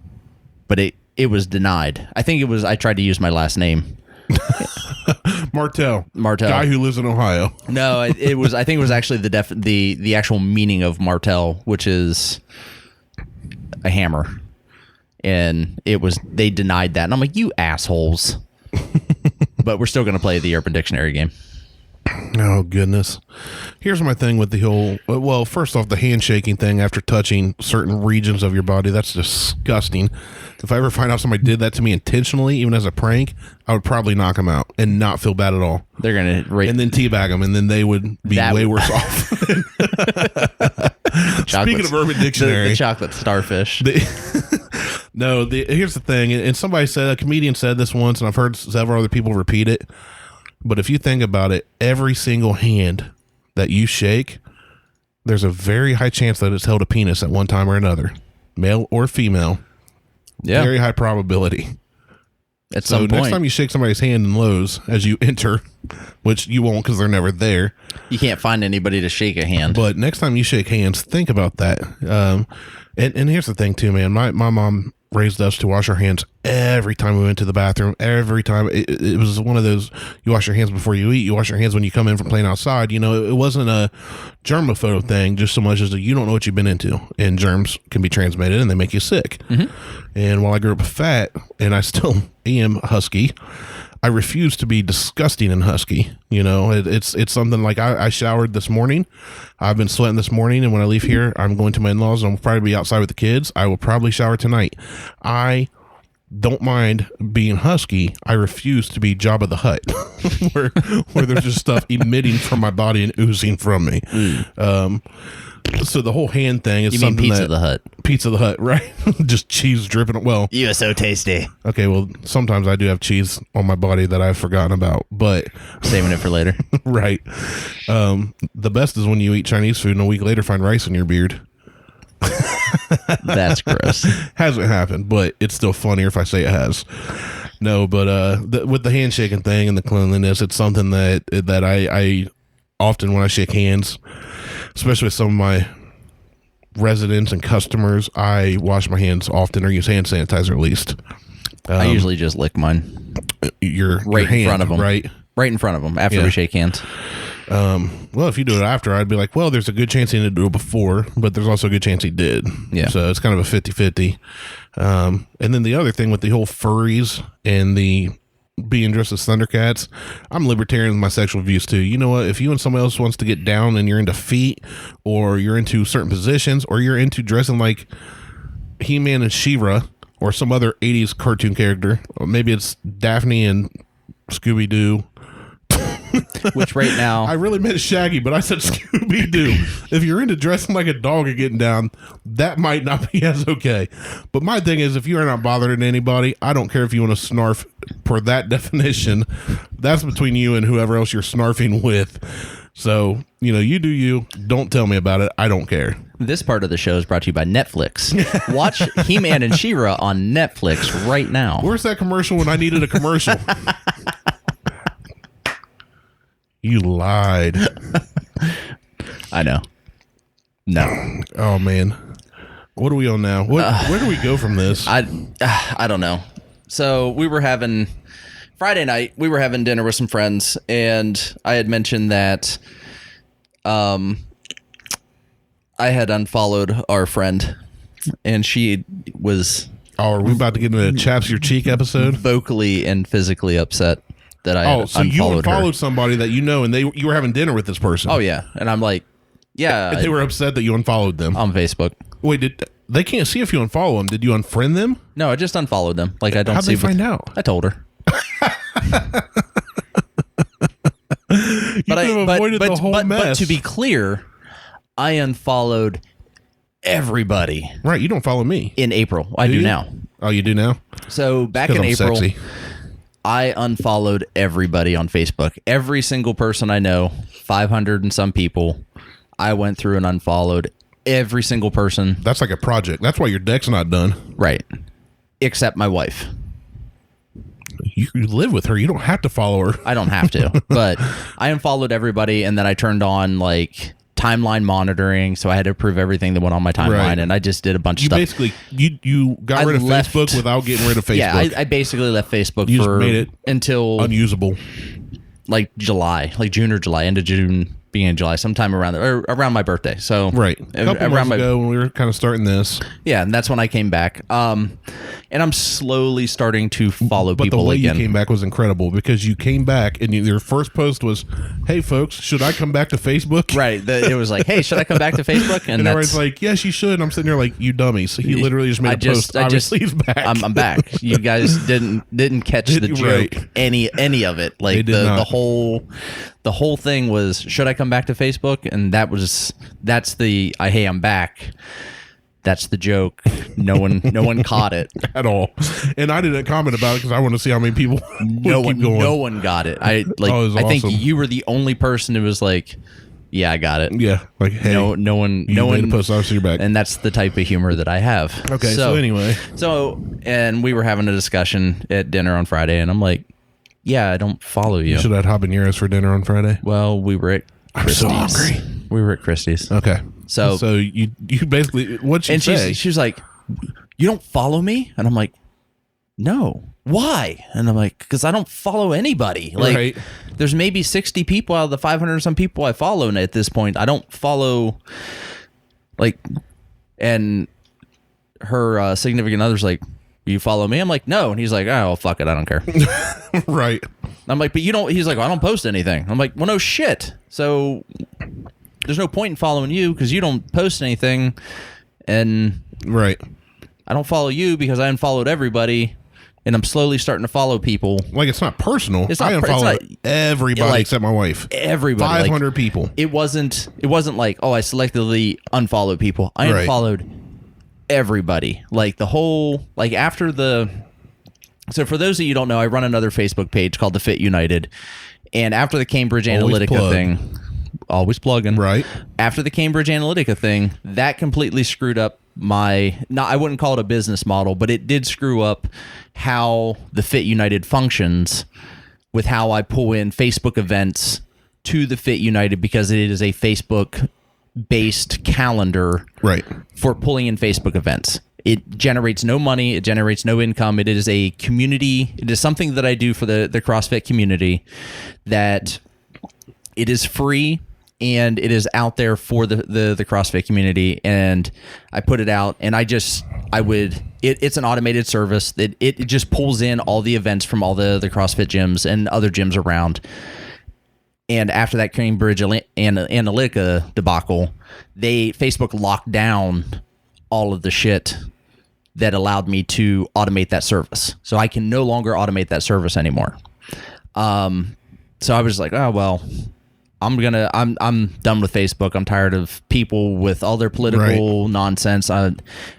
[SPEAKER 1] but it was denied. I think it was, I tried to use my last name.
[SPEAKER 2] Martelle. Guy who lives in Ohio.
[SPEAKER 1] No, it was, I think it was actually the actual meaning of Martelle, which is a hammer. And they denied that. And I'm like, you assholes. But we're still going to play the Urban Dictionary game.
[SPEAKER 2] Oh, goodness. Here's my thing with the whole, well, first off, the handshaking thing after touching certain regions of your body. That's disgusting. If I ever find out somebody did that to me intentionally, even as a prank, I would probably knock them out and not feel bad at all.
[SPEAKER 1] They're going to rate.
[SPEAKER 2] And then teabag them, and then they would be way worse off. Speaking of Urban Dictionary.
[SPEAKER 1] The chocolate starfish.
[SPEAKER 2] Here's the thing, and a comedian said this once, and I've heard several other people repeat it, but if you think about it, every single hand that you shake, there's a very high chance that it's held a penis at one time or another, male or female. Yeah. Very high probability.
[SPEAKER 1] At some point.
[SPEAKER 2] Next time you shake somebody's hand in Lowe's as you enter, which you won't because they're never there.
[SPEAKER 1] You can't find anybody to shake a hand.
[SPEAKER 2] But next time you shake hands, think about that. And here's the thing too, man. My mom raised us to wash our hands every time we went to the bathroom. Every time it was one of those, you wash your hands before you eat, you wash your hands when you come in from playing outside. It wasn't a germaphobe thing just so much as you don't know what you've been into, and germs can be transmitted and they make you sick. Mm-hmm. And while I grew up fat, and I still am husky, I refuse to be disgusting and husky. It's something like I showered this morning. I've been sweating this morning, and when I leave here, I'm going to my in-laws, and I'll probably be outside with the kids. I will probably shower tonight. I don't mind being husky. I refuse to be Jabba the Hutt, where there's just stuff emitting from my body and oozing from me. So the whole hand thing is something
[SPEAKER 1] Pizza the Hut.
[SPEAKER 2] Pizza the Hut, right? Just cheese dripping. Well,
[SPEAKER 1] you are so tasty.
[SPEAKER 2] Okay, well, sometimes I do have cheese on my body that I've forgotten about, but
[SPEAKER 1] saving it for later.
[SPEAKER 2] Right. The best is when you eat Chinese food and a week later find rice in your beard.
[SPEAKER 1] That's gross.
[SPEAKER 2] Hasn't happened, but it's still funnier if I say it has. No, but with the handshaking thing and the cleanliness, it's something that I often, when I shake hands, especially with some of my residents and customers, I wash my hands often or use hand sanitizer at least.
[SPEAKER 1] I usually just lick mine.
[SPEAKER 2] Your
[SPEAKER 1] right
[SPEAKER 2] hand,
[SPEAKER 1] in front of them.
[SPEAKER 2] Right
[SPEAKER 1] in front of them after we shake hands.
[SPEAKER 2] Well, if you do it after, I'd be like, well, there's a good chance he didn't do it before, but there's also a good chance he did.
[SPEAKER 1] Yeah.
[SPEAKER 2] So it's kind of a 50-50. And then the other thing with the whole furries and the being dressed as Thundercats, I'm libertarian with my sexual views too. You know what? If you and somebody else wants to get down and you're into feet, or you're into certain positions, or you're into dressing like He-Man and She-Ra, or some other 80s cartoon character, or maybe it's Daphne and Scooby-Doo.
[SPEAKER 1] which right now
[SPEAKER 2] I really meant Shaggy, but I said Scooby-Doo. If you're into dressing like a dog and getting down, that might not be as okay. But my thing is, if you are not bothering anybody, I don't care if you want to snarf per that definition. That's between you and whoever else you're snarfing with. So, you do you. Don't tell me about it. I don't care.
[SPEAKER 1] This part of the show is brought to you by Netflix. Watch He-Man and She-Ra on Netflix right now.
[SPEAKER 2] Where's that commercial when I needed a commercial? You lied.
[SPEAKER 1] I know. No.
[SPEAKER 2] Oh, man. What are we on now? Where do we go from this?
[SPEAKER 1] I don't know. So Friday night, we were having dinner with some friends, and I had mentioned that I had unfollowed our friend, and she was...
[SPEAKER 2] Oh, are we about to get into a Chaps Your Cheek episode?
[SPEAKER 1] Vocally and physically upset that I had unfollowed her.
[SPEAKER 2] So you unfollowed somebody that and you were having dinner with this person.
[SPEAKER 1] Oh, yeah. And I'm like, yeah.
[SPEAKER 2] And they were upset that you unfollowed them.
[SPEAKER 1] On Facebook.
[SPEAKER 2] Wait, they can't see if you unfollow them. Did you unfriend them?
[SPEAKER 1] No, I just unfollowed them. Like, I don't see...
[SPEAKER 2] How'd they find out?
[SPEAKER 1] I told her.
[SPEAKER 2] But
[SPEAKER 1] to be clear, I unfollowed everybody.
[SPEAKER 2] Right, you don't follow me.
[SPEAKER 1] In April. I do now.
[SPEAKER 2] Oh, you do now?
[SPEAKER 1] So back in April,
[SPEAKER 2] sexy.
[SPEAKER 1] I unfollowed everybody on Facebook. Every single person I know, 500 and some people, I went through and unfollowed every single person.
[SPEAKER 2] That's like a project. That's why your deck's not done.
[SPEAKER 1] Right. Except my wife.
[SPEAKER 2] You live with her. You don't have to follow her.
[SPEAKER 1] I don't have to, but I unfollowed everybody, and then I turned on like timeline monitoring, so I had to approve everything that went on my timeline, right. And I just did a bunch of stuff.
[SPEAKER 2] Basically, you got rid of Facebook without getting rid of Facebook.
[SPEAKER 1] Yeah, I basically left Facebook
[SPEAKER 2] made it
[SPEAKER 1] until
[SPEAKER 2] unusable,
[SPEAKER 1] like July, like June or July, end of June. Beginning of July, sometime around my birthday. So
[SPEAKER 2] right, a couple months ago when we were kind of starting this.
[SPEAKER 1] Yeah, and that's when I came back. And I'm slowly starting to follow people again. But the way
[SPEAKER 2] you came back was incredible because you came back and your first post was, "Hey folks, should I come back to Facebook?"
[SPEAKER 1] Right. It was like, "Hey, should I come back to Facebook?"
[SPEAKER 2] And everyone's like, "Yes, you should." And I'm sitting there like, "You dummy!" So he literally just made a post. Obviously, he's back.
[SPEAKER 1] I'm back. You guys didn't catch the joke, right. any of it. Like the whole thing was, should I come back to Facebook? And that's the hey, I'm back. That's the joke. No one caught it
[SPEAKER 2] at all. And I didn't comment about it because I want to see how many people
[SPEAKER 1] no one got it. I think you were the only person who was like, yeah, I got it.
[SPEAKER 2] Yeah. Like, hey,
[SPEAKER 1] no one
[SPEAKER 2] made a post, obviously you're back.
[SPEAKER 1] And that's the type of humor that I have.
[SPEAKER 2] Okay. So anyway.
[SPEAKER 1] And we were having a discussion at dinner on Friday, and I'm like, yeah, I don't follow you.
[SPEAKER 2] You should have had habaneros for dinner on Friday.
[SPEAKER 1] Well, we were at Christie's.
[SPEAKER 2] I'm so hungry.
[SPEAKER 1] We were at Christie's.
[SPEAKER 2] Okay.
[SPEAKER 1] So
[SPEAKER 2] you basically, what'd she say?
[SPEAKER 1] She's like, you don't follow me? And I'm like, no. Why? And I'm like, because I don't follow anybody. Like, right. There's maybe 60 people out of the 500 and some people I follow at this point. I don't follow, like, and her significant other's like, you follow me? I'm like, no. And he's like, oh, fuck it. I don't care.
[SPEAKER 2] Right.
[SPEAKER 1] I'm like, but you don't, he's like, well, I don't post anything. I'm like, well, no shit. So there's no point in following you because you don't post anything. And
[SPEAKER 2] right.
[SPEAKER 1] I don't follow you because I unfollowed everybody. And I'm slowly starting to follow people.
[SPEAKER 2] Like, it's not personal. I unfollowed everybody except my wife.
[SPEAKER 1] Everybody.
[SPEAKER 2] 500 people.
[SPEAKER 1] It wasn't like, oh, I selectively unfollowed people. I unfollowed everybody. Like the whole, like after the, so for those of you who don't know, I run another Facebook page called The Fit United. And after the Cambridge Analytica thing, always plugging.
[SPEAKER 2] Right.
[SPEAKER 1] After the Cambridge Analytica thing, that completely screwed up I wouldn't call it a business model, but it did screw up how the Fit United functions with how I pull in Facebook events to the Fit United because it is a Facebook based calendar for pulling in Facebook events. It generates no money. It generates no income. It is a community. It is something that I do for the CrossFit community that it is free and it is out there for the CrossFit community. And I put it out and it's an automated service that it just pulls in all the events from all the CrossFit gyms and other gyms around. And after that Cambridge Analytica debacle, Facebook locked down all of the shit that allowed me to automate that service. So I can no longer automate that service anymore. So I was like, oh well, I'm done with Facebook. I'm tired of people with all their political nonsense. I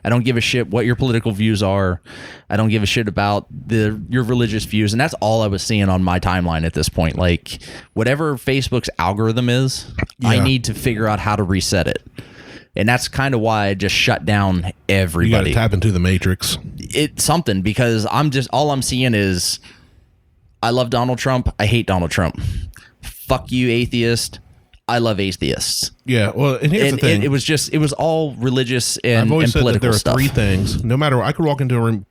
[SPEAKER 1] don't give a shit what your political views are. I don't give a shit about your religious views. And that's all I was seeing on my timeline at this point. Like, whatever Facebook's algorithm is, I need to figure out how to reset it. And that's kind of why I just shut down everybody.
[SPEAKER 2] You got to tap into the matrix.
[SPEAKER 1] It's something, because all I'm seeing is, I love Donald Trump. I hate Donald Trump. Fuck you, atheist. I love atheists.
[SPEAKER 2] Yeah, well, and here's the thing.
[SPEAKER 1] It was all religious and
[SPEAKER 2] I've always said that there are
[SPEAKER 1] stuff.
[SPEAKER 2] three things. No matter what, I could walk into a room,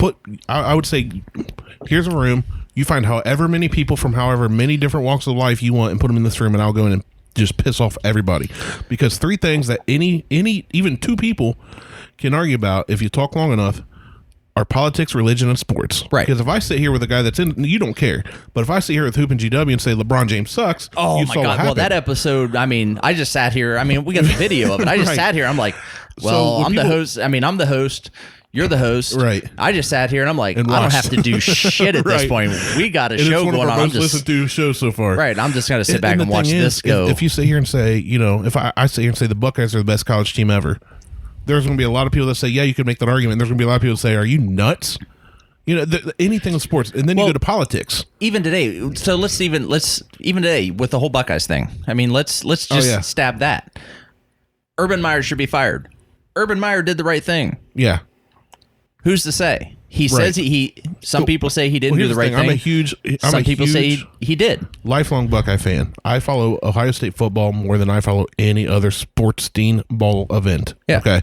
[SPEAKER 2] I would say, here's a room. You find however many people from however many different walks of life you want and put them in this room, and I'll go in and just piss off everybody. Because three things that even two people can argue about, if you talk long enough, are politics, religion, and sports.
[SPEAKER 1] Right.
[SPEAKER 2] Because if I sit here with a guy that's in, you don't care. But if I sit here with Hoop and GW and say LeBron James sucks,
[SPEAKER 1] oh
[SPEAKER 2] you
[SPEAKER 1] my
[SPEAKER 2] saw
[SPEAKER 1] God.
[SPEAKER 2] what happened.
[SPEAKER 1] Well, that episode, I mean, I just sat here. I mean, we got the video of it. I just sat here. I'm like, well, I'm the host. I mean, I'm the host. You're the host.
[SPEAKER 2] Right.
[SPEAKER 1] I just sat here and I'm like, I don't have to do shit at this point. We got a show going on.
[SPEAKER 2] It's one of our most listened to shows so far.
[SPEAKER 1] Right. I'm just going to sit back and watch this go.
[SPEAKER 2] If you sit here and say, if I sit here and say the Buckeyes are the best college team ever, there's going to be a lot of people that say, yeah, you could make that argument. There's going to be a lot of people that say, are you nuts? Anything in sports, and then you go to politics.
[SPEAKER 1] Even today, so let's even today with the whole Buckeyes thing. I mean, let's just stab that. Urban Meyer should be fired. Urban Meyer did the right thing.
[SPEAKER 2] Yeah.
[SPEAKER 1] Who's to say? He says some people say he didn't do the right thing. Some people say he did.
[SPEAKER 2] Lifelong Buckeye fan. I follow Ohio State football more than I follow any other sports team ball event. Yeah. Okay.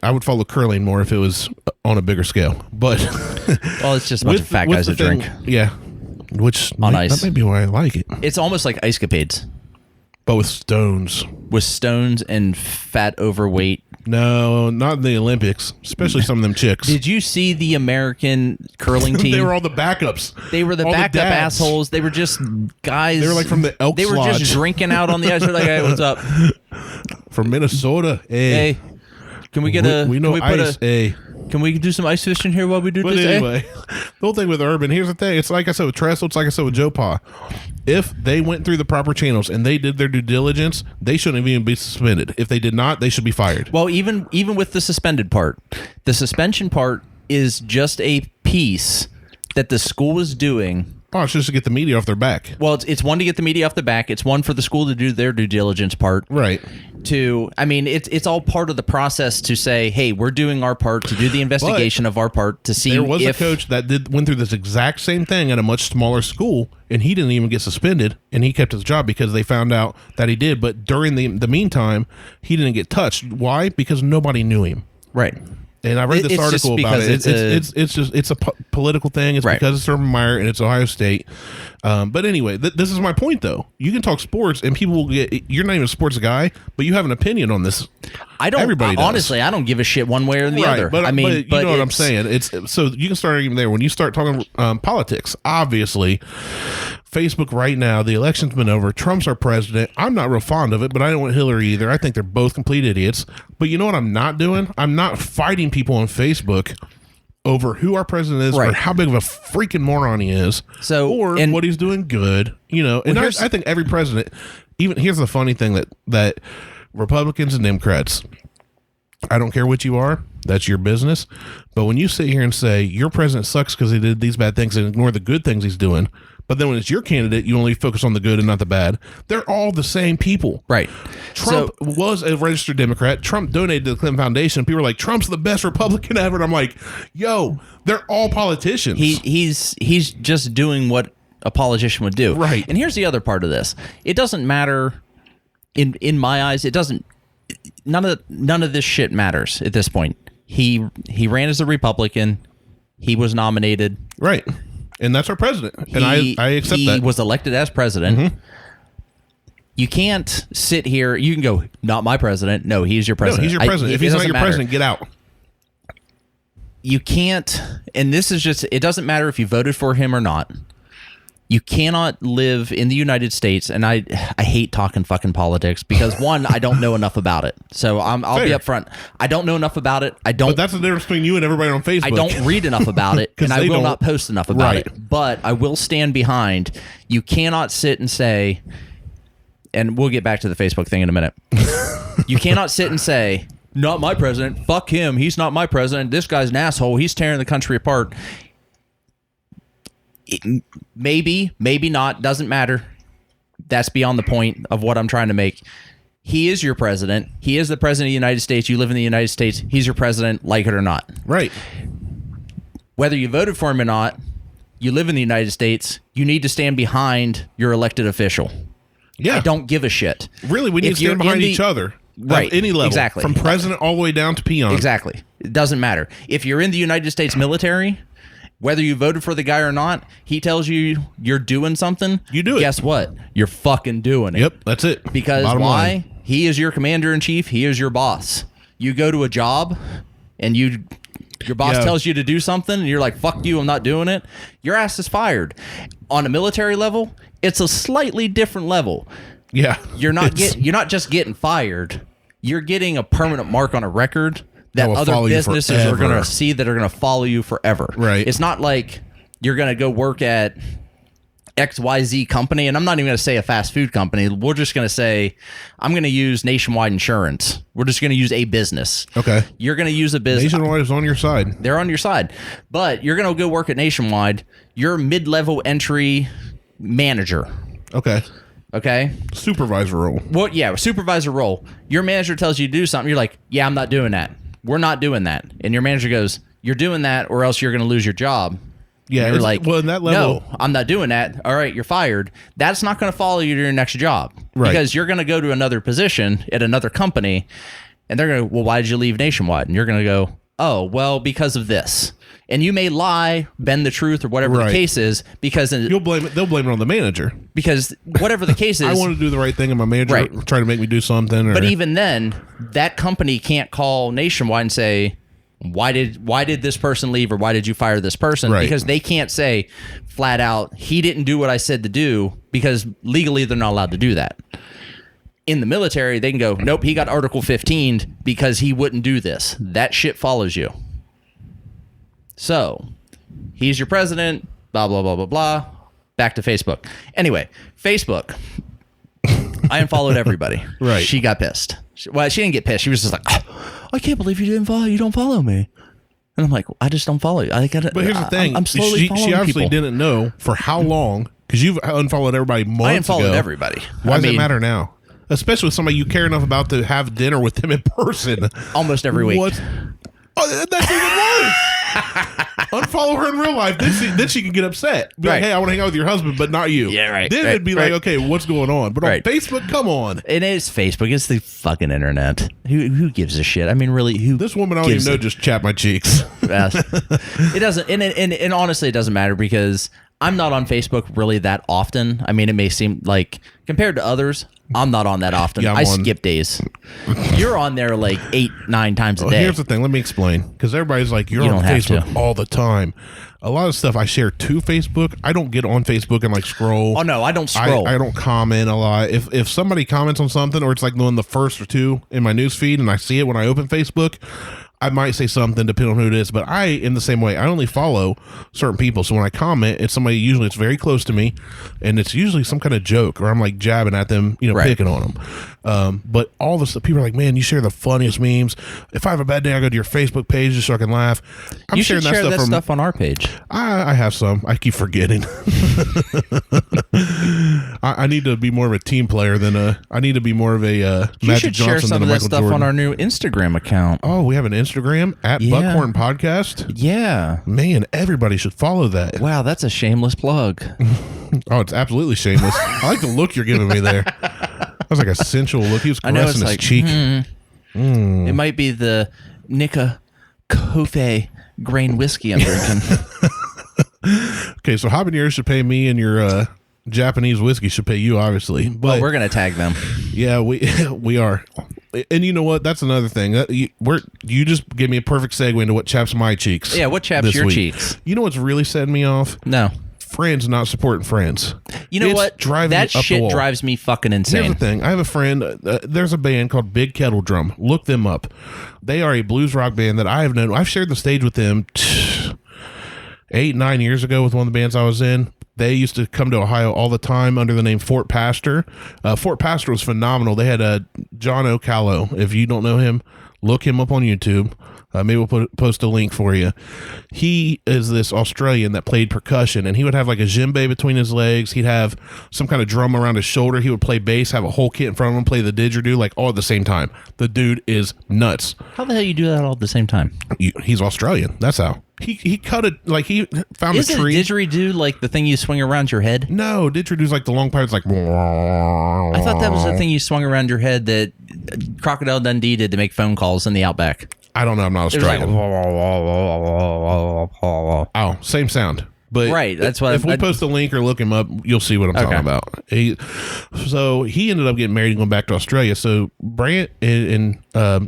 [SPEAKER 2] I would follow curling more if it was on a bigger scale, but
[SPEAKER 1] well, it's just a bunch of fat guys that drink.
[SPEAKER 2] Yeah, which
[SPEAKER 1] on ice.
[SPEAKER 2] That may be why I like it.
[SPEAKER 1] It's almost like ice capades,
[SPEAKER 2] but with stones.
[SPEAKER 1] With stones and fat, overweight.
[SPEAKER 2] No, not in the Olympics, especially some of them chicks.
[SPEAKER 1] Did you see the American curling team?
[SPEAKER 2] They were all the backups.
[SPEAKER 1] They were the backup assholes. They were just guys.
[SPEAKER 2] They were like from the Elks
[SPEAKER 1] They were
[SPEAKER 2] Lodge.
[SPEAKER 1] Just drinking out on the ice. They're like, hey, what's up?
[SPEAKER 2] From Minnesota.
[SPEAKER 1] Hey. Can we get
[SPEAKER 2] we know ice.
[SPEAKER 1] Can we do some ice fishing here while we do
[SPEAKER 2] but
[SPEAKER 1] this?
[SPEAKER 2] Anyway, the whole thing with Urban, here's the thing. It's like I said with Tressel, it's like I said with Joe Pa. If they went through the proper channels and they did their due diligence, they shouldn't even be suspended. If they did not, they should be fired.
[SPEAKER 1] Well, even with the suspended part, the suspension part is just a piece that the school is doing.
[SPEAKER 2] Oh, it's just to get the media off their back.
[SPEAKER 1] Well, it's one to get the media off the back. It's one for the school to do their due diligence part.
[SPEAKER 2] Right.
[SPEAKER 1] It's all part of the process to say, hey, we're doing our part to do the investigation of our part to see
[SPEAKER 2] there was a coach that went through this exact same thing at a much smaller school, and he didn't even get suspended, and he kept his job because they found out that he did. But during the meantime, he didn't get touched. Why? Because nobody knew him.
[SPEAKER 1] Right.
[SPEAKER 2] And I read this article about it. It's a political thing. It's because it's Urban Meyer and it's Ohio State. But anyway, this is my point, though. You can talk sports, and people will get. You're not even a sports guy, but you have an opinion on this.
[SPEAKER 1] I don't.
[SPEAKER 2] Everybody does.
[SPEAKER 1] Honestly, I don't give a shit one way or the other.
[SPEAKER 2] But you know what I'm saying. It's so you can start even there when you start talking politics. Obviously, Facebook right now, the election's been over. Trump's our president. I'm not real fond of it, but I don't want Hillary either. I think they're both complete idiots. But you know what I'm not doing? I'm not fighting people on Facebook over who our president is or how big of a freaking moron he is or what he's doing good. And I think every president, even here's the funny thing that Republicans and Democrats, I don't care what you are. That's your business. But when you sit here and say your president sucks because he did these bad things and ignore the good things he's doing, but then when it's your candidate, you only focus on the good and not the bad. They're all the same people.
[SPEAKER 1] Right.
[SPEAKER 2] Trump was a registered Democrat. Trump donated to the Clinton Foundation. People were like, Trump's the best Republican ever. And I'm like, yo, they're all politicians.
[SPEAKER 1] He's just doing what a politician would do.
[SPEAKER 2] Right.
[SPEAKER 1] And here's the other part of this. It doesn't matter, in my eyes, it doesn't, none of this shit matters at this point. He ran as a Republican. He was nominated.
[SPEAKER 2] Right. And that's our president. And I accept that.
[SPEAKER 1] He was elected as president.
[SPEAKER 2] Mm-hmm.
[SPEAKER 1] You can't sit here. You can go, not my president. No, he's your president.
[SPEAKER 2] No, he's your president. If he's not your president, get out. You
[SPEAKER 1] can't. And this is just, it doesn't matter if you voted for him or not. You cannot live in the United States, and I hate talking fucking politics because one, I don't know enough about it. So I'll be upfront. I don't know enough about it.
[SPEAKER 2] But that's the difference between you and everybody on Facebook.
[SPEAKER 1] I don't read enough about it, and I will not post enough about it. But I will stand behind. You cannot sit and say, and we'll get back to the Facebook thing in a minute. You cannot sit and say, not my president. Fuck him. He's not my president. This guy's an asshole. He's tearing the country apart. Maybe not. Doesn't matter. That's beyond the point of what I'm trying to make. He is your president. He is the president of the United States. You live in the United States. He's your president, like it or not.
[SPEAKER 2] Right.
[SPEAKER 1] Whether you voted for him or not, you live in the United States. You need to stand behind your elected official.
[SPEAKER 2] Yeah.
[SPEAKER 1] I don't give a shit.
[SPEAKER 2] Really, we need to stand behind each other.
[SPEAKER 1] Right.
[SPEAKER 2] At any level.
[SPEAKER 1] Exactly.
[SPEAKER 2] From president all the way down to peon.
[SPEAKER 1] Exactly. It doesn't matter. If you're in the United States military, whether you voted for the guy or not, he tells you you're doing something.
[SPEAKER 2] You do it.
[SPEAKER 1] Guess what? You're fucking doing it.
[SPEAKER 2] Yep, that's it.
[SPEAKER 1] Because
[SPEAKER 2] Bottom
[SPEAKER 1] why?
[SPEAKER 2] line.
[SPEAKER 1] He is your commander-in-chief. He is your boss. You go to a job and your boss tells you to do something and you're like, fuck you, I'm not doing it. Your ass is fired. On a military level, it's a slightly different level.
[SPEAKER 2] Yeah.
[SPEAKER 1] You're not just getting fired. You're getting a permanent mark on a record that other businesses are going to see, that are going to follow you forever.
[SPEAKER 2] Right.
[SPEAKER 1] It's not like you're going to go work at XYZ company, and I'm not even going to say a fast food company. We're just going to say, I'm going to use Nationwide Insurance. We're just going to use a business.
[SPEAKER 2] Okay.
[SPEAKER 1] You're going to use a business.
[SPEAKER 2] Nationwide is on your side.
[SPEAKER 1] They're on your side. But you're going to go work at Nationwide. You're mid-level entry manager.
[SPEAKER 2] Okay.
[SPEAKER 1] Okay?
[SPEAKER 2] Supervisor role.
[SPEAKER 1] Well, yeah, supervisor role. Your manager tells you to do something. You're like, yeah, I'm not doing that. We're not doing that. And your manager goes, you're doing that or else you're going to lose your job.
[SPEAKER 2] Yeah.
[SPEAKER 1] You're like,
[SPEAKER 2] well, in that level,
[SPEAKER 1] no, I'm not doing that. All right, you're fired. That's not going to follow you to your next job.
[SPEAKER 2] Right.
[SPEAKER 1] Because you're going to go to another position at another company and they're going to, well, why did you leave Nationwide? And you're going to go, oh, well, because of this. And you may lie, bend the truth, or whatever the case is, because
[SPEAKER 2] they'll blame it on the manager.
[SPEAKER 1] Because whatever the case is,
[SPEAKER 2] I want to do the right thing, and my manager trying to make me do something.
[SPEAKER 1] But even then, that company can't call Nationwide and say, why did this person leave, or why did you fire this person?
[SPEAKER 2] Right.
[SPEAKER 1] Because they can't say flat out, he didn't do what I said to do, because legally they're not allowed to do that. In the military, they can go, nope, he got Article 15 because he wouldn't do this. That shit follows you. So, he's your president, blah, blah, blah, blah, blah. Back to Facebook. Anyway, Facebook. I unfollowed everybody.
[SPEAKER 2] Right.
[SPEAKER 1] She got pissed. Well, she didn't get pissed. She was just like, oh, I can't believe you don't follow me. And I'm like, I just don't follow you.
[SPEAKER 2] But here's the thing.
[SPEAKER 1] I'm slowly following
[SPEAKER 2] she obviously
[SPEAKER 1] people.
[SPEAKER 2] didn't know for how long, because you've unfollowed everybody months ago.
[SPEAKER 1] I unfollowed everybody.
[SPEAKER 2] Why does it matter now? Especially with somebody you care enough about to have dinner with them in person.
[SPEAKER 1] Almost every week.
[SPEAKER 2] What? Oh, that's even worse. Unfollow her in real life. Then she can get upset. Be like, hey, I want to hang out with your husband, but not you.
[SPEAKER 1] Yeah, right.
[SPEAKER 2] Then it'd be like, okay, what's going on? But on Facebook, come on.
[SPEAKER 1] It is Facebook. It's the fucking internet. Who gives a shit? I mean, really, who?
[SPEAKER 2] This woman I don't even know just chapped my cheeks.
[SPEAKER 1] It doesn't, and honestly, it doesn't matter because I'm not on Facebook really that often. I mean, it may seem like compared to others, I'm not on that often.
[SPEAKER 2] Yeah,
[SPEAKER 1] I skip days. You're on there like 8-9 times a day.
[SPEAKER 2] Here's the thing. Let me explain. Because everybody's like, you're on Facebook all the time. A lot of stuff I share to Facebook. I don't get on Facebook and like scroll.
[SPEAKER 1] Oh, no, I don't scroll.
[SPEAKER 2] I don't comment a lot. If somebody comments on something, or it's like one of the first or two in my news feed and I see it when I open Facebook, I might say something depending on who it is, but I, in the same way, I only follow certain people. So when I comment, it's somebody usually it's very close to me, and it's usually some kind of joke, or I'm like jabbing at them, picking on them. But all this, people are like, man, you share the funniest memes. If I have a bad day, I go to your Facebook page just so I can laugh.
[SPEAKER 1] You should share that stuff on our page.
[SPEAKER 2] I have some. I keep forgetting. I need to be more of a team player than I need to be more of a Magic Johnson than a Michael Jordan. You should share some of that stuff on
[SPEAKER 1] our new Instagram account.
[SPEAKER 2] Oh, we have an Instagram at Buckhorn Podcast.
[SPEAKER 1] Yeah,
[SPEAKER 2] man, everybody should follow that.
[SPEAKER 1] Wow, that's a shameless plug.
[SPEAKER 2] Oh, it's absolutely shameless. I like the look you're giving me there. That was like a sensual look. He was caressing his cheek.
[SPEAKER 1] It might be the Nika Kofe grain whiskey I'm drinking.
[SPEAKER 2] Okay, so habaneros should pay me, and your Japanese whiskey should pay you, obviously. But
[SPEAKER 1] we're gonna tag them.
[SPEAKER 2] Yeah, we are. And you know what? That's another thing. You just gave me a perfect segue into what chaps my cheeks.
[SPEAKER 1] Yeah, what chaps your cheeks?
[SPEAKER 2] You know what's really setting me off?
[SPEAKER 1] No.
[SPEAKER 2] friends not supporting friends.
[SPEAKER 1] You know what?
[SPEAKER 2] Driving
[SPEAKER 1] that
[SPEAKER 2] me up the
[SPEAKER 1] shit
[SPEAKER 2] wall.
[SPEAKER 1] drives me fucking insane.
[SPEAKER 2] Here's the thing. I have a friend. There's a band called Big Kettle Drum. Look them up. They are a blues rock band that I have known. I've shared the stage with them 8-9 years ago with one of the bands I was in. They used to come to Ohio all the time under the name Fort Pastor. Fort Pastor was phenomenal. They had John O'Callo. If you don't know him, look him up on YouTube. Maybe we'll post a link for you. He is this Australian that played percussion, and he would have like a djembe between his legs. He'd have some kind of drum around his shoulder. He would play bass, have a whole kit in front of him, play the didgeridoo, like all at the same time. The dude is nuts.
[SPEAKER 1] How the hell you do that all at the same time?
[SPEAKER 2] He's Australian. That's how. He cut it, like he found a tree.
[SPEAKER 1] Isn't didgeridoo like the thing you swing around your head?
[SPEAKER 2] No, didgeridoo's like the long part. It's like...
[SPEAKER 1] I thought that was the thing you swung around your head that Crocodile Dundee did to make phone calls in the Outback.
[SPEAKER 2] I don't know. I'm not Australian. Oh, same sound. But
[SPEAKER 1] right, that's what.
[SPEAKER 2] If we post a link or look him up, you'll see what I'm talking about. He ended up getting married and going back to Australia. So Brant and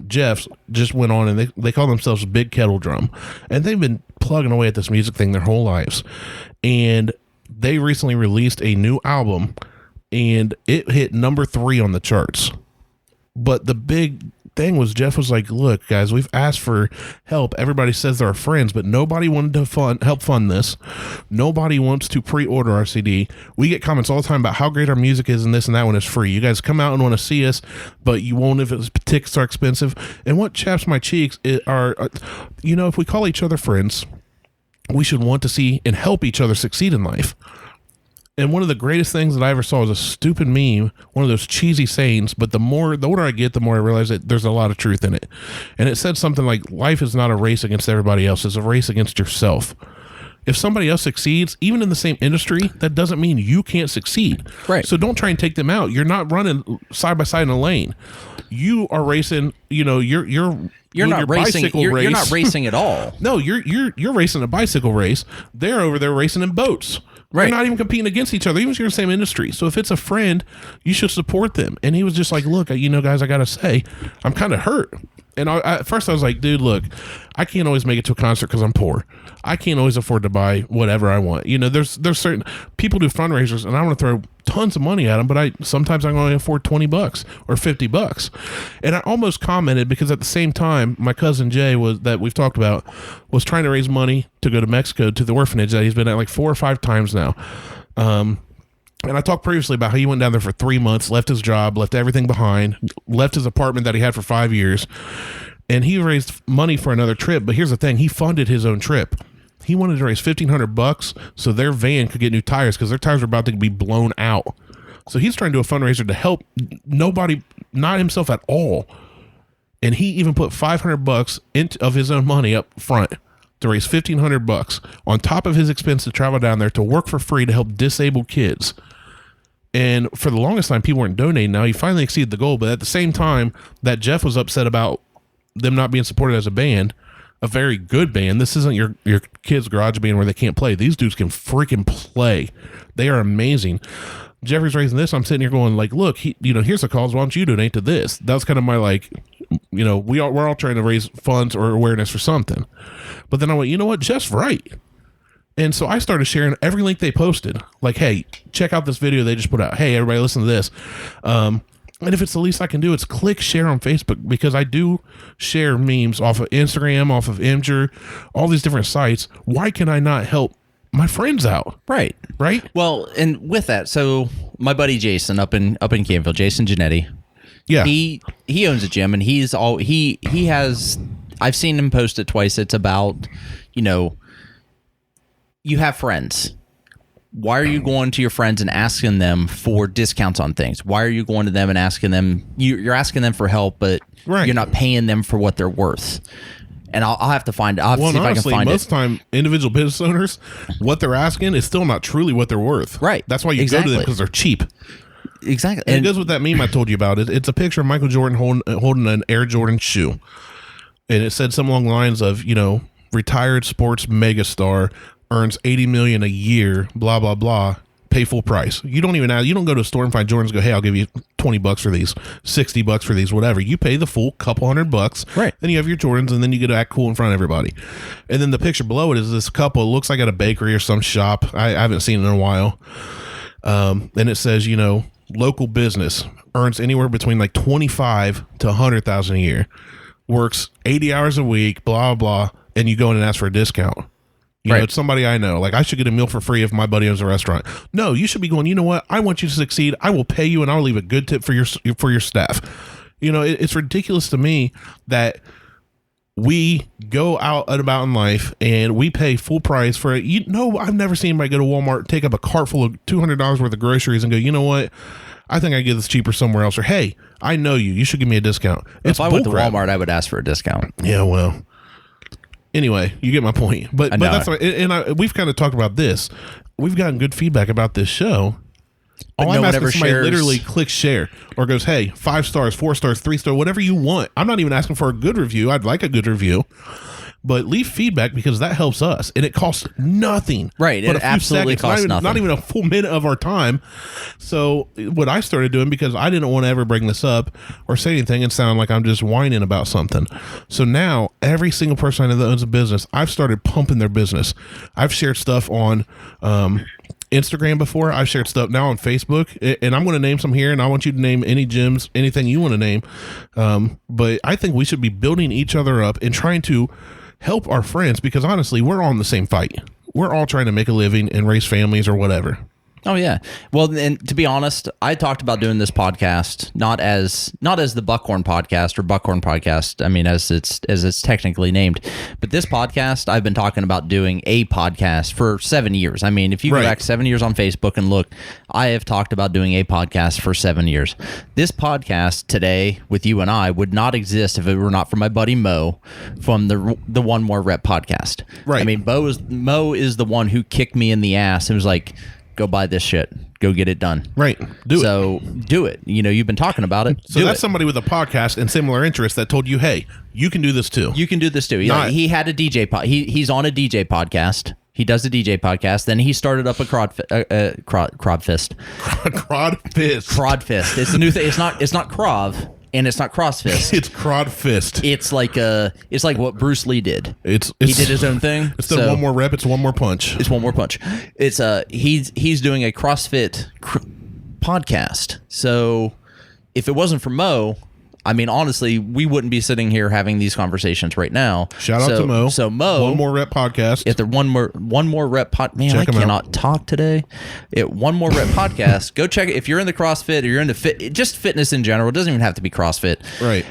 [SPEAKER 2] Jeff just went on, and they call themselves Big Kettle Drum, and they've been plugging away at this music thing their whole lives. And they recently released a new album, and it hit number 3 on the charts. But the big thing was, Jeff was like, look, guys, we've asked for help. Everybody says they're our friends, but nobody wanted to help fund this. Nobody wants to pre-order our CD. We get comments all the time about how great our music is, and this and that one is free. You guys come out and want to see us, but you won't if tickets are expensive. And what chaps my cheeks are, if we call each other friends, we should want to see and help each other succeed in life. And one of the greatest things that I ever saw was a stupid meme, one of those cheesy sayings, but the older I get, the more I realize that there's a lot of truth in it. And it said something like, life is not a race against everybody else, it's a race against yourself. If somebody else succeeds, even in the same industry, that doesn't mean you can't succeed.
[SPEAKER 1] Right.
[SPEAKER 2] So don't try and take them out. You're not running side by side in a lane. You are racing, you're
[SPEAKER 1] not racing. You're not racing at all.
[SPEAKER 2] No, you're racing a bicycle race. They're over there racing in boats. Right. They're not even competing against each other, even if you're in the same industry. So if it's a friend, you should support them. And he was just like, look, guys, I got to say, I'm kind of hurt. And at first I was like, dude, look, I can't always make it to a concert because I'm poor. I can't always afford to buy whatever I want. There's certain people do fundraisers, and I want to throw tons of money at them, but sometimes I can only afford $20 or $50. And I almost commented because at the same time, my cousin Jay that we've talked about was trying to raise money to go to Mexico to the orphanage that he's been at like 4 or 5 times now. And I talked previously about how he went down there for 3 months, left his job, left everything behind, left his apartment that he had for 5 years, and he raised money for another trip. But here's the thing. He funded his own trip. He wanted to raise $1,500 so their van could get new tires because their tires were about to be blown out. So he's trying to do a fundraiser to help nobody, not himself at all. And he even put $500 of his own money up front to raise $1,500 on top of his expense to travel down there to work for free to help disabled kids. And for the longest time, people weren't donating. Now he finally exceeded the goal, but at the same time that Jeff was upset about them not being supported as a band, a very good band. This isn't your kid's garage band where they can't play. These dudes can freaking play. They are amazing. Jeffrey's raising this. I'm sitting here going like, look, here's the cause. Why don't you donate to this? That was kind of my we're all trying to raise funds or awareness for something. But then I went, you know what? Jeff's right. And so I started sharing every link they posted. Like, hey, check out this video they just put out. Hey, everybody, listen to this. And if it's the least I can do, it's click share on Facebook, because I do share memes off of Instagram, off of Imgur, all these different sites. Why can I not help my friends out?
[SPEAKER 1] Right. Well, and with that, so my buddy Jason up in Campville, Jason Genetti, yeah, he owns a gym, and he has. I've seen him post it twice. It's about, you have friends. Why are you going to your friends and asking them for discounts on things? Why are you going to them and asking them? You're asking them for help, but you're not paying them for what they're worth. And I'll have to find. I'll have to see if I can find it.
[SPEAKER 2] Most of the time, individual business owners, what they're asking is still not truly what they're worth.
[SPEAKER 1] Right.
[SPEAKER 2] That's why you go to them, because they're cheap.
[SPEAKER 1] Exactly.
[SPEAKER 2] And it goes with that meme I told you about. It's a picture of Michael Jordan holding an Air Jordan shoe, and it said something along the lines of, retired sports megastar earns $80 million a year, blah blah blah, pay full price. You don't go to a store and find Jordans and go, hey, I'll give you $20 for these, $60 for these, whatever. You pay the full couple $100,
[SPEAKER 1] right?
[SPEAKER 2] Then you have your Jordans, and then you get to act cool in front of everybody. And then the picture below it is this couple. It looks like at a bakery or some shop. I haven't seen it in a while. And it says, local business earns anywhere between like 25 to 100,000 a year, works 80 hours a week, blah, blah, and you go in and ask for a discount. It's somebody I know. Like, I should get a meal for free if my buddy owns a restaurant. No, you should be going, you know what? I want you to succeed. I will pay you, and I'll leave a good tip for your staff. It's ridiculous to me that we go out and about in life and we pay full price for it. I've never seen anybody go to Walmart, take up a cart full of $200 worth of groceries and go, you know what? I think I get this cheaper somewhere else. Or, hey, I know you. You should give me a discount.
[SPEAKER 1] If I went to Walmart, I would ask for a discount.
[SPEAKER 2] Yeah, well. Anyway, you get my point. But that's right. And we've kind of talked about this. We've gotten good feedback about this show. All I'm asking somebody literally clicks share or goes, hey, 5 stars, 4 stars, 3 stars, whatever you want. I'm not even asking for a good review. I'd like a good review. But leave feedback because that helps us. And it costs nothing.
[SPEAKER 1] Right. It absolutely costs nothing.
[SPEAKER 2] Not even a full minute of our time. So what I started doing, because I didn't want to ever bring this up or say anything and sound like I'm just whining about something. So now every single person I know that owns a business, I've started pumping their business. I've shared stuff on Instagram before. I've shared stuff now on Facebook, and I'm going to name some here, and I want you to name any gyms, anything you want to name. But I think we should be building each other up and trying to help our friends, because honestly, we're all in the same fight. We're all trying to make a living and raise families or whatever.
[SPEAKER 1] Oh yeah. Well, and to be honest, I talked about doing this podcast not as the Buckhorn podcast or Buckhorn podcast. I mean, as it's technically named, but this podcast, I've been talking about doing a podcast for 7 years. I mean, if you go back 7 years on Facebook and look, I have talked about doing a podcast for 7 years. This podcast today with you and I would not exist if it were not for my buddy Mo from the One More Rep podcast. Right. I mean, Mo is the one who kicked me in the ass and was like, go buy this shit. Go get it done.
[SPEAKER 2] Right.
[SPEAKER 1] Do it. You've been talking about it.
[SPEAKER 2] So that's somebody with a podcast and similar interests that told you, hey, you can do this too.
[SPEAKER 1] You can do this too. He had a DJ he's on a DJ podcast. He does a DJ podcast. Then he started up a crod fist.
[SPEAKER 2] Crod fist.
[SPEAKER 1] Crod fist. It's a new thing. It's not Crov. And it's not CrossFist.
[SPEAKER 2] It's Crod Fist.
[SPEAKER 1] It's like what Bruce Lee did. He did his own thing.
[SPEAKER 2] Instead of one more rep, it's one more punch.
[SPEAKER 1] It's one more punch. It's he's doing a CrossFit podcast. So if it wasn't for Mo, I mean, honestly, we wouldn't be sitting here having these conversations right now.
[SPEAKER 2] Shout out to Mo.
[SPEAKER 1] So Mo,
[SPEAKER 2] One More Rep podcast.
[SPEAKER 1] At the one more rep pod. Man, I cannot talk today. One More Rep podcast. Go check it if you're in the CrossFit or you're into just fitness in general. It doesn't even have to be CrossFit.
[SPEAKER 2] Right.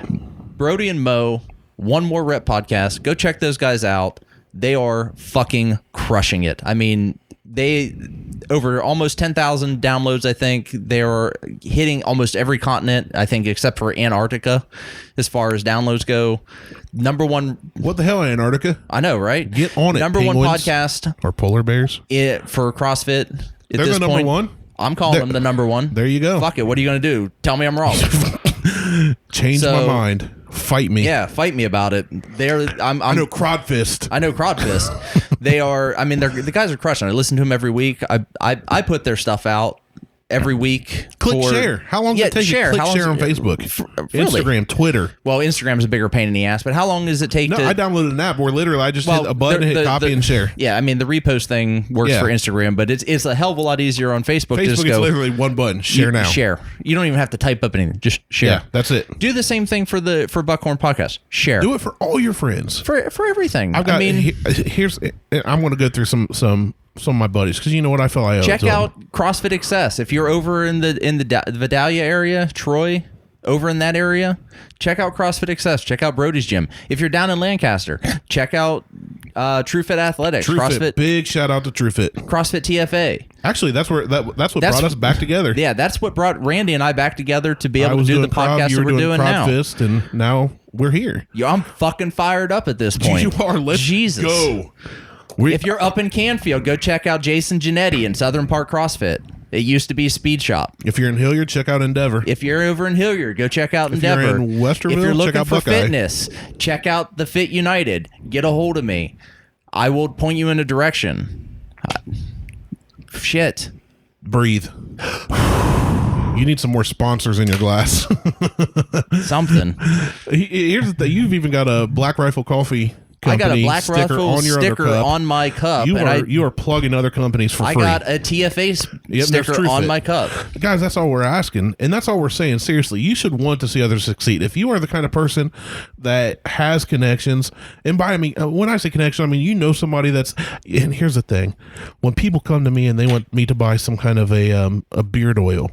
[SPEAKER 1] Brody and Mo, One More Rep podcast. Go check those guys out. They are fucking crushing it. I mean, they over almost 10,000 downloads. I think they are hitting almost every continent, I think, except for Antarctica as far as downloads go. Number one.
[SPEAKER 2] What the hell, Antarctica?
[SPEAKER 1] I know, right?
[SPEAKER 2] Get on it.
[SPEAKER 1] Number one podcast.
[SPEAKER 2] Or polar bears.
[SPEAKER 1] For CrossFit.
[SPEAKER 2] They're the number one?
[SPEAKER 1] I'm calling them the number one.
[SPEAKER 2] There you go.
[SPEAKER 1] Fuck it. What are you going to do? Tell me I'm wrong.
[SPEAKER 2] Change my mind. Fight me.
[SPEAKER 1] Yeah, fight me about it.
[SPEAKER 2] I know Crod Fist.
[SPEAKER 1] I know Crod Fist. They are. I mean, the guys are crushing. I listen to them every week. I put their stuff out every week.
[SPEAKER 2] Click share. How long does it take you to click share on Facebook,
[SPEAKER 1] really?
[SPEAKER 2] Instagram, Twitter?
[SPEAKER 1] Well, Instagram's a bigger pain in the ass. But how long does it take?
[SPEAKER 2] No, I downloaded an app where literally I just hit a button, hit copy, and share.
[SPEAKER 1] Yeah, I mean the repost thing works for Instagram, but it's a hell of a lot easier on Facebook.
[SPEAKER 2] Facebook is literally one button. Share now.
[SPEAKER 1] Share. You don't even have to type up anything. Just share.
[SPEAKER 2] Yeah, that's it.
[SPEAKER 1] Do the same thing for Buckhorn Podcast. Share.
[SPEAKER 2] Do it for all your friends.
[SPEAKER 1] For everything.
[SPEAKER 2] I'm going to go through some of my buddies because you know what I feel I owe.
[SPEAKER 1] Check out CrossFit Excess if you're over in the Vidalia area, Troy, over in that area. Check out CrossFit Excess. Check out Brody's Gym. If you're down in Lancaster, check out TrueFit Athletics. CrossFit.
[SPEAKER 2] Big shout out to TrueFit.
[SPEAKER 1] CrossFit TFA.
[SPEAKER 2] Actually, that's what brought us back together.
[SPEAKER 1] Yeah, that's what brought Randy and I back together to be able to do the podcast that we're doing now.
[SPEAKER 2] Fist, and now we're here.
[SPEAKER 1] I'm fucking fired up at this point.
[SPEAKER 2] You are. Let's go.
[SPEAKER 1] If you're up in Canfield, go check out Jason Giannetti in Southern Park CrossFit. It used to be Speed Shop.
[SPEAKER 2] If you're in Hilliard, check out Endeavor.
[SPEAKER 1] If you're over in Hilliard, go check out Endeavor.
[SPEAKER 2] If you're in Westerville,
[SPEAKER 1] if you're looking
[SPEAKER 2] check out
[SPEAKER 1] for
[SPEAKER 2] Buckeye.
[SPEAKER 1] fitness, check out the Fit United. Get a hold of me. I will point you in a direction. Shit.
[SPEAKER 2] breathe. You need some more sponsors in your glass.
[SPEAKER 1] Something.
[SPEAKER 2] Here's the thing. You've even got a Black Rifle Coffee company
[SPEAKER 1] I got a Black Rifle sticker on my cup.
[SPEAKER 2] You are plugging other companies for free.
[SPEAKER 1] I got a TFA sticker on my cup.
[SPEAKER 2] Guys, that's all we're asking. And that's all we're saying. Seriously, you should want to see others succeed. If you are the kind of person that has connections, and when I say connection, I mean, you know somebody that's, and here's the thing. When people come to me and they want me to buy some kind of a beard oil,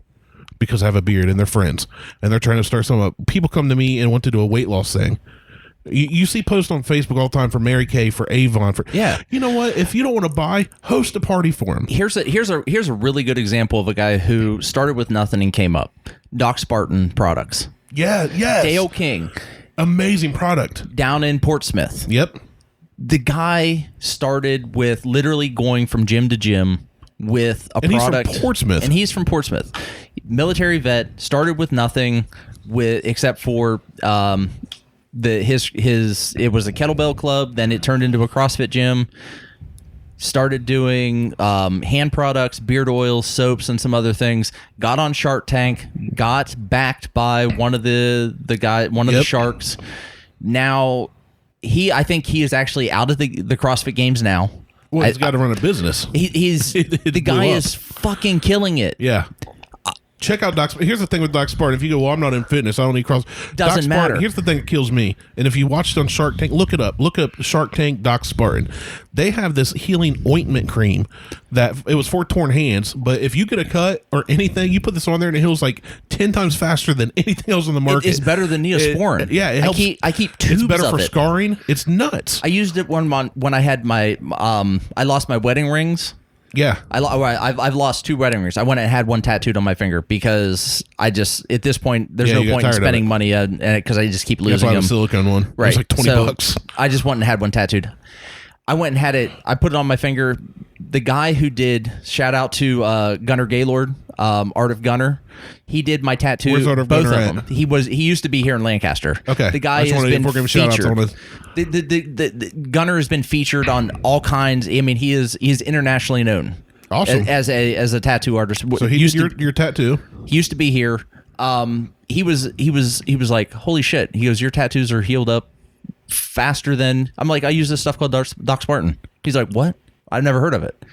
[SPEAKER 2] because I have a beard and they're friends and they're trying to start something up. People come to me and want to do a weight loss thing. You see posts on Facebook all the time for Mary Kay, for Avon, you know what? If you don't want to buy, host a party for him.
[SPEAKER 1] Here's a really good example of a guy who started with nothing and came up. Doc Spartan Products.
[SPEAKER 2] Yeah, yes.
[SPEAKER 1] Dale King.
[SPEAKER 2] Amazing product.
[SPEAKER 1] Down in Portsmouth.
[SPEAKER 2] Yep.
[SPEAKER 1] The guy started with literally going from gym to gym with a product.
[SPEAKER 2] He's from Portsmouth.
[SPEAKER 1] And he's from Portsmouth. Military vet, started with nothing except for it was a kettlebell club, then it turned into a CrossFit gym. Started doing hand products, beard oils, soaps, and some other things. Got on Shark Tank, got backed by one of the sharks. Now I think he is actually out of the CrossFit games now.
[SPEAKER 2] Well, he's got to run a business.
[SPEAKER 1] The guy is fucking killing it.
[SPEAKER 2] Yeah. Check out Doc. Here's the thing with Doc Spartan. If you go, well, I'm not in fitness, I don't need cross.
[SPEAKER 1] Doesn't matter.
[SPEAKER 2] Here's the thing that kills me. And if you watched on Shark Tank, look it up. Look up Shark Tank Doc Spartan. They have this healing ointment cream that it was for torn hands. But if you get a cut or anything, you put this on there and it heals like 10 times faster than anything else on the market.
[SPEAKER 1] It's better than Neosporin.
[SPEAKER 2] It helps.
[SPEAKER 1] I keep tubes
[SPEAKER 2] It's better for
[SPEAKER 1] of it.
[SPEAKER 2] scarring. It's nuts.
[SPEAKER 1] I used it when I had my I lost my wedding rings.
[SPEAKER 2] Yeah,
[SPEAKER 1] I've lost 2 wedding rings. I went and had one tattooed on my finger because I just at this point there's no point in spending money because I just keep losing them.
[SPEAKER 2] The silicone one,
[SPEAKER 1] right?
[SPEAKER 2] It's like $20.
[SPEAKER 1] I just went and had one tattooed. I went and had it. I put it on my finger. The guy who did, shout out to Gunnar Gaylord, Art of Gunnar. He did my tattoo.
[SPEAKER 2] Where's Art of
[SPEAKER 1] both
[SPEAKER 2] Gunnar
[SPEAKER 1] of them. He used to be here in Lancaster.
[SPEAKER 2] Okay,
[SPEAKER 1] the guy has been featured.
[SPEAKER 2] The
[SPEAKER 1] Gunnar has been featured on all kinds. I mean, he's internationally known.
[SPEAKER 2] Awesome.
[SPEAKER 1] As a tattoo artist.
[SPEAKER 2] So he used your tattoo.
[SPEAKER 1] He used to be here. He was like, holy shit. He goes, your tattoos are healed up faster than. I'm like, I use this stuff called Doc Spartan. He's like, what? I've never heard of it.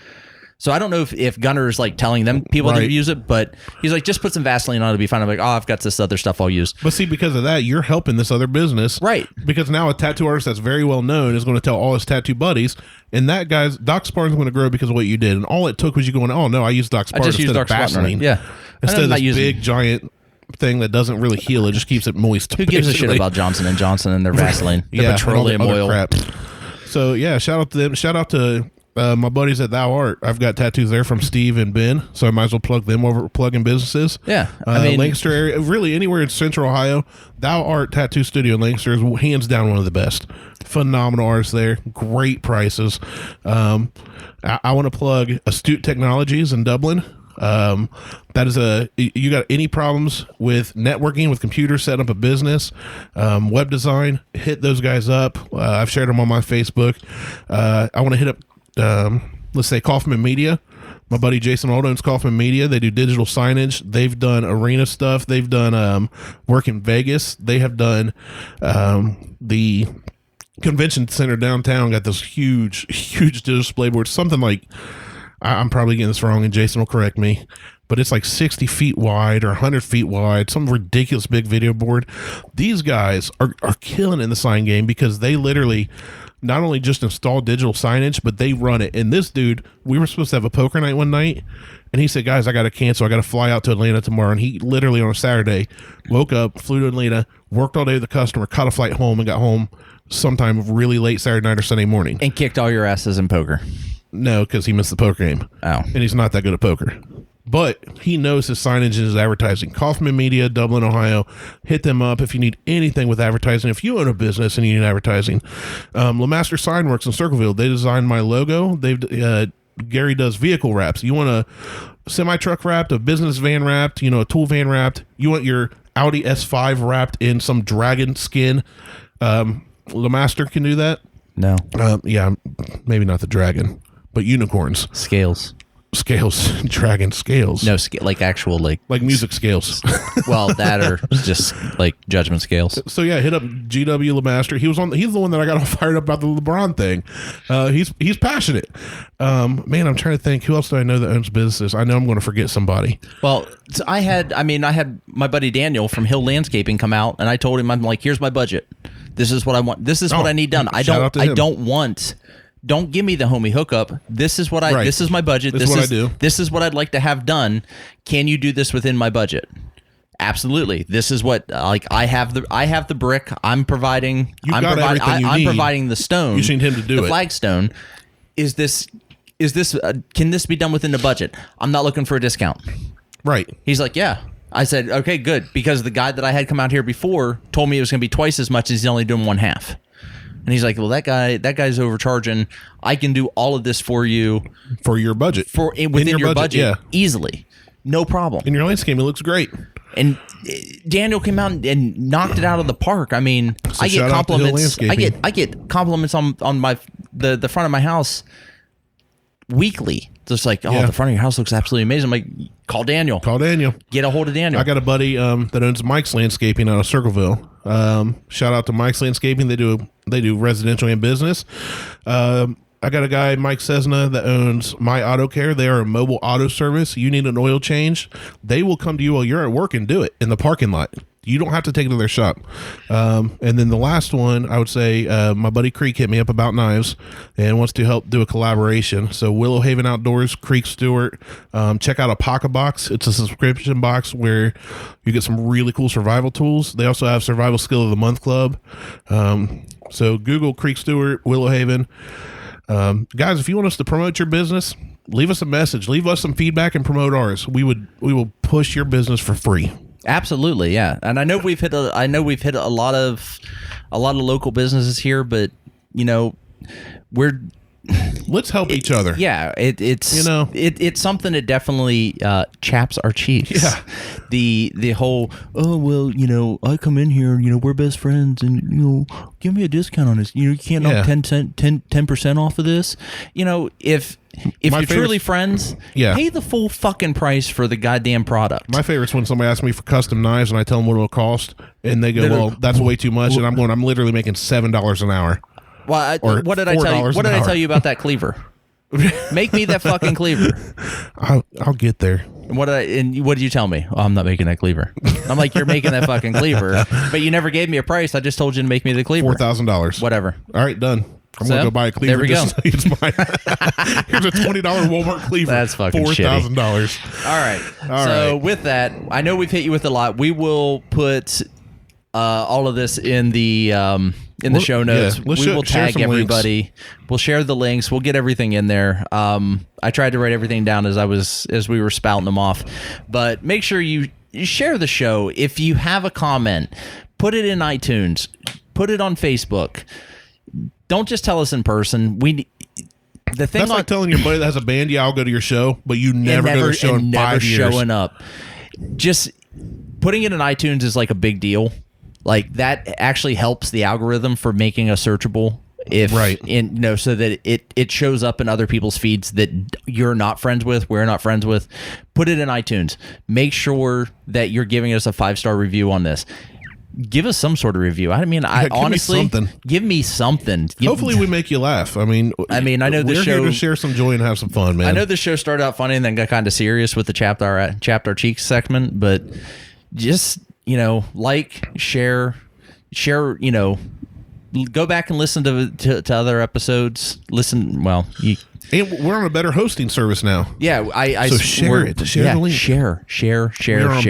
[SPEAKER 1] So I don't know if Gunnar is like telling them people to use it, but he's like, just put some Vaseline on it, it'll be fine. I'm like, oh, I've got this other stuff I'll use.
[SPEAKER 2] But see, because of that, you're helping this other business.
[SPEAKER 1] Right.
[SPEAKER 2] Because now a tattoo artist that's very well known is going to tell all his tattoo buddies, and that guy's Doc Spartan's going to grow because of what you did. And all it took was you going, oh, no, I use Doc Spartan instead of Vaseline.
[SPEAKER 1] Yeah.
[SPEAKER 2] Instead of this big, giant thing that doesn't really heal, it just keeps it moist.
[SPEAKER 1] Who gives a shit about Johnson & Johnson and their Vaseline? Their petroleum oil.
[SPEAKER 2] Crap. So, yeah, shout out to them. Shout out to my buddies at Thou Art. I've got tattoos there from Steve and Ben, so I might as well plug them over, plugging businesses.
[SPEAKER 1] Yeah. I mean,
[SPEAKER 2] Lancaster area, really anywhere in Central Ohio, Thou Art Tattoo Studio in Lancaster is hands down one of the best. Phenomenal artists there. Great prices. I want to plug Astute Technologies in Dublin. That is you got any problems with networking, with computers, setting up a business, web design, hit those guys up. I've shared them on my Facebook. I want to hit up, let's say Kaufman Media. My buddy Jason Aldo owns Kaufman Media. They do digital signage. They've done arena stuff. They've done work in Vegas. They have done the convention center downtown. Got this huge display board. Something like, I'm probably getting this wrong, and Jason will correct me, but it's like 60 feet wide or 100 feet wide, some ridiculous big video board. These guys are killing in the sign game because they literally not only just install digital signage, but they run it. And this dude, we were supposed to have a poker night one night, and he said, guys, I got to cancel. I got to fly out to Atlanta tomorrow. And he literally on a Saturday woke up, flew to Atlanta, worked all day with the customer, caught a flight home, and got home sometime really late Saturday night or Sunday morning.
[SPEAKER 1] And kicked all your asses in poker.
[SPEAKER 2] No, because he missed the poker game.
[SPEAKER 1] Oh.
[SPEAKER 2] And he's not that good at poker. But he knows his signage and his advertising. Kaufman Media, Dublin, Ohio. Hit them up if you need anything with advertising. If you own a business and you need advertising. LeMaster Signworks in Circleville. They designed my logo. Gary does vehicle wraps. You want a semi-truck wrapped, a business van wrapped, a tool van wrapped. You want your Audi S5 wrapped in some dragon skin. LeMaster can do that.
[SPEAKER 1] No.
[SPEAKER 2] Yeah, maybe not the dragon. But unicorns.
[SPEAKER 1] Scales.
[SPEAKER 2] scales, dragon scales.
[SPEAKER 1] No, like actual like
[SPEAKER 2] music scales.
[SPEAKER 1] Well, that or just like judgment scales.
[SPEAKER 2] So yeah, hit up GW LeMaster. He's the one that I got all fired up about the LeBron thing. He's passionate. Man, I'm trying to think who else do I know that owns businesses. I know I'm going to forget somebody.
[SPEAKER 1] Well, so I had my buddy Daniel from Hill Landscaping come out, and I told him, I'm like, here's my budget. This is what I want. This is what I need done. Don't give me the homie hookup. This is what this is my budget. This is what I do. This is what I'd like to have done. Can you do this within my budget? Absolutely. This is what I have the brick. I'm providing. I'm providing the stone.
[SPEAKER 2] You need him to do
[SPEAKER 1] the flagstone. Is this can this be done within the budget? I'm not looking for a discount.
[SPEAKER 2] Right.
[SPEAKER 1] He's like, yeah. I said, okay, good, because the guy that I had come out here before told me it was going to be twice as much as he's only doing one half. And he's like, well, that guy's overcharging. I can do all of this for you.
[SPEAKER 2] For your budget.
[SPEAKER 1] Within your budget, easily. No problem.
[SPEAKER 2] In your landscape, it looks great.
[SPEAKER 1] And Daniel came out and knocked it out of the park. I mean,
[SPEAKER 2] so
[SPEAKER 1] I get compliments. I get compliments on the front of my house weekly. Just like, the front of your house looks absolutely amazing. I'm like, call Daniel. Get a hold of Daniel.
[SPEAKER 2] I got a buddy that owns Mike's Landscaping out of Circleville. Shout out to Mike's Landscaping. They do residential and business. I got a guy, Mike Cessna, that owns My Auto Care. They are a mobile auto service. You need an oil change, they will come to you while you're at work and do it in the parking lot. You don't have to take it to their shop. And then the last one, I would say, my buddy Creek hit me up about knives and wants to help do a collaboration. So Willow Haven Outdoors, Creek Stewart, check out a Pocket Box. It's a subscription box where you get some really cool survival tools. They also have Survival Skill of the Month Club. So Google Creek Stewart, Willow Haven. Guys, if you want us to promote your business, leave us a message. Leave us some feedback and promote ours. We will push your business for free.
[SPEAKER 1] Absolutely, yeah. And I know we've hit a lot of local businesses here, but
[SPEAKER 2] let's help each other.
[SPEAKER 1] Yeah, it's something that definitely chaps our cheeks.
[SPEAKER 2] Yeah.
[SPEAKER 1] The whole I come in here, we're best friends, and give me a discount on this. You can't knock 10% off of this. If you're truly friends, pay the full fucking price for the goddamn product.
[SPEAKER 2] My favorite's when somebody asks me for custom knives and I tell them what it'll cost, and they go, "Well, that's way too much," and I'm literally making $7 an hour.
[SPEAKER 1] Well, what did I tell you? What did I tell you about that cleaver? Make me that fucking cleaver.
[SPEAKER 2] I'll get there.
[SPEAKER 1] And what did you tell me? Oh, I'm not making that cleaver. I'm like, you're making that fucking cleaver, but you never gave me a price. I just told you to make me the cleaver.
[SPEAKER 2] $4,000.
[SPEAKER 1] Whatever.
[SPEAKER 2] All right, done. I'm gonna go buy a cleaver.
[SPEAKER 1] There we go.
[SPEAKER 2] It's mine. Here's a $20 Walmart cleaver.
[SPEAKER 1] That's fucking
[SPEAKER 2] $4,000.
[SPEAKER 1] All right. With that, I know we've hit you with a lot. We will put all of this in the show notes. We will tag everybody. Links. We'll share the links. We'll get everything in there. I tried to write everything down as we were spouting them off, but make sure you share the show. If you have a comment, put it in iTunes. Put it on Facebook. Don't just tell us in person. That's
[SPEAKER 2] like telling your buddy that has a band, I'll go to your show, but you never go to the show in 5 years.
[SPEAKER 1] Never showing up. Just putting it in iTunes is like a big deal. Like that actually helps the algorithm for making us searchable. So that it shows up in other people's feeds that you're not friends with, we're not friends with. Put it in iTunes. Make sure that you're giving us a 5-star review on this. Give us some sort of review. I mean, honestly, give me something.
[SPEAKER 2] Hopefully, we make you laugh. I know
[SPEAKER 1] we're
[SPEAKER 2] here to share some joy and have some fun, man.
[SPEAKER 1] I know the show started out funny and then got kind of serious with the chapped our cheeks segment, but just share. Go back and listen to other episodes.
[SPEAKER 2] And we're on a better hosting service now.
[SPEAKER 1] Yeah,
[SPEAKER 2] so share it. Share the link.
[SPEAKER 1] Share. We're going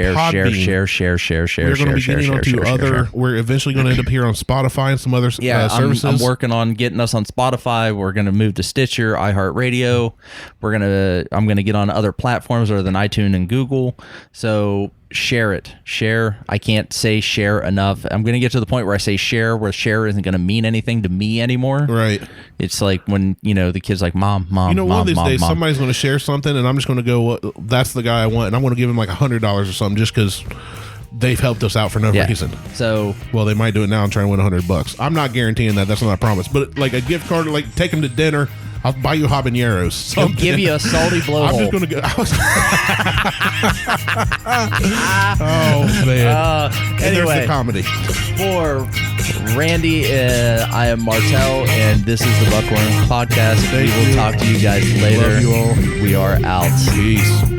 [SPEAKER 1] to be getting onto other.
[SPEAKER 2] We're eventually going to end up here on Spotify and some other services.
[SPEAKER 1] I'm working on getting us on Spotify. We're going to move to Stitcher, iHeartRadio. I'm going to get on other platforms other than iTunes and Google. So share it. I can't say share enough. I'm going to get to the point where I say share, where share isn't going to mean anything to me anymore.
[SPEAKER 2] Right.
[SPEAKER 1] It's like when the kid's like mom.
[SPEAKER 2] One of these days somebody's going to share something, and I'm just going to go, well, that's the guy I want, and I'm going to give him like $100 or something just because they've helped us out for no reason.
[SPEAKER 1] So,
[SPEAKER 2] well, they might do it now and try to win $100. I'm not guaranteeing that. That's not a promise. But like a gift card, like take them to dinner. I'll buy you habaneros.
[SPEAKER 1] He'll give you a salty blowhole.
[SPEAKER 2] I'm just gonna go. Oh man.
[SPEAKER 1] Anyway,
[SPEAKER 2] the comedy.
[SPEAKER 1] For Randy, I am Martelle, and this is the Buckhorn Podcast. We will talk to you guys later.
[SPEAKER 2] Love you all.
[SPEAKER 1] We are out.
[SPEAKER 2] Peace.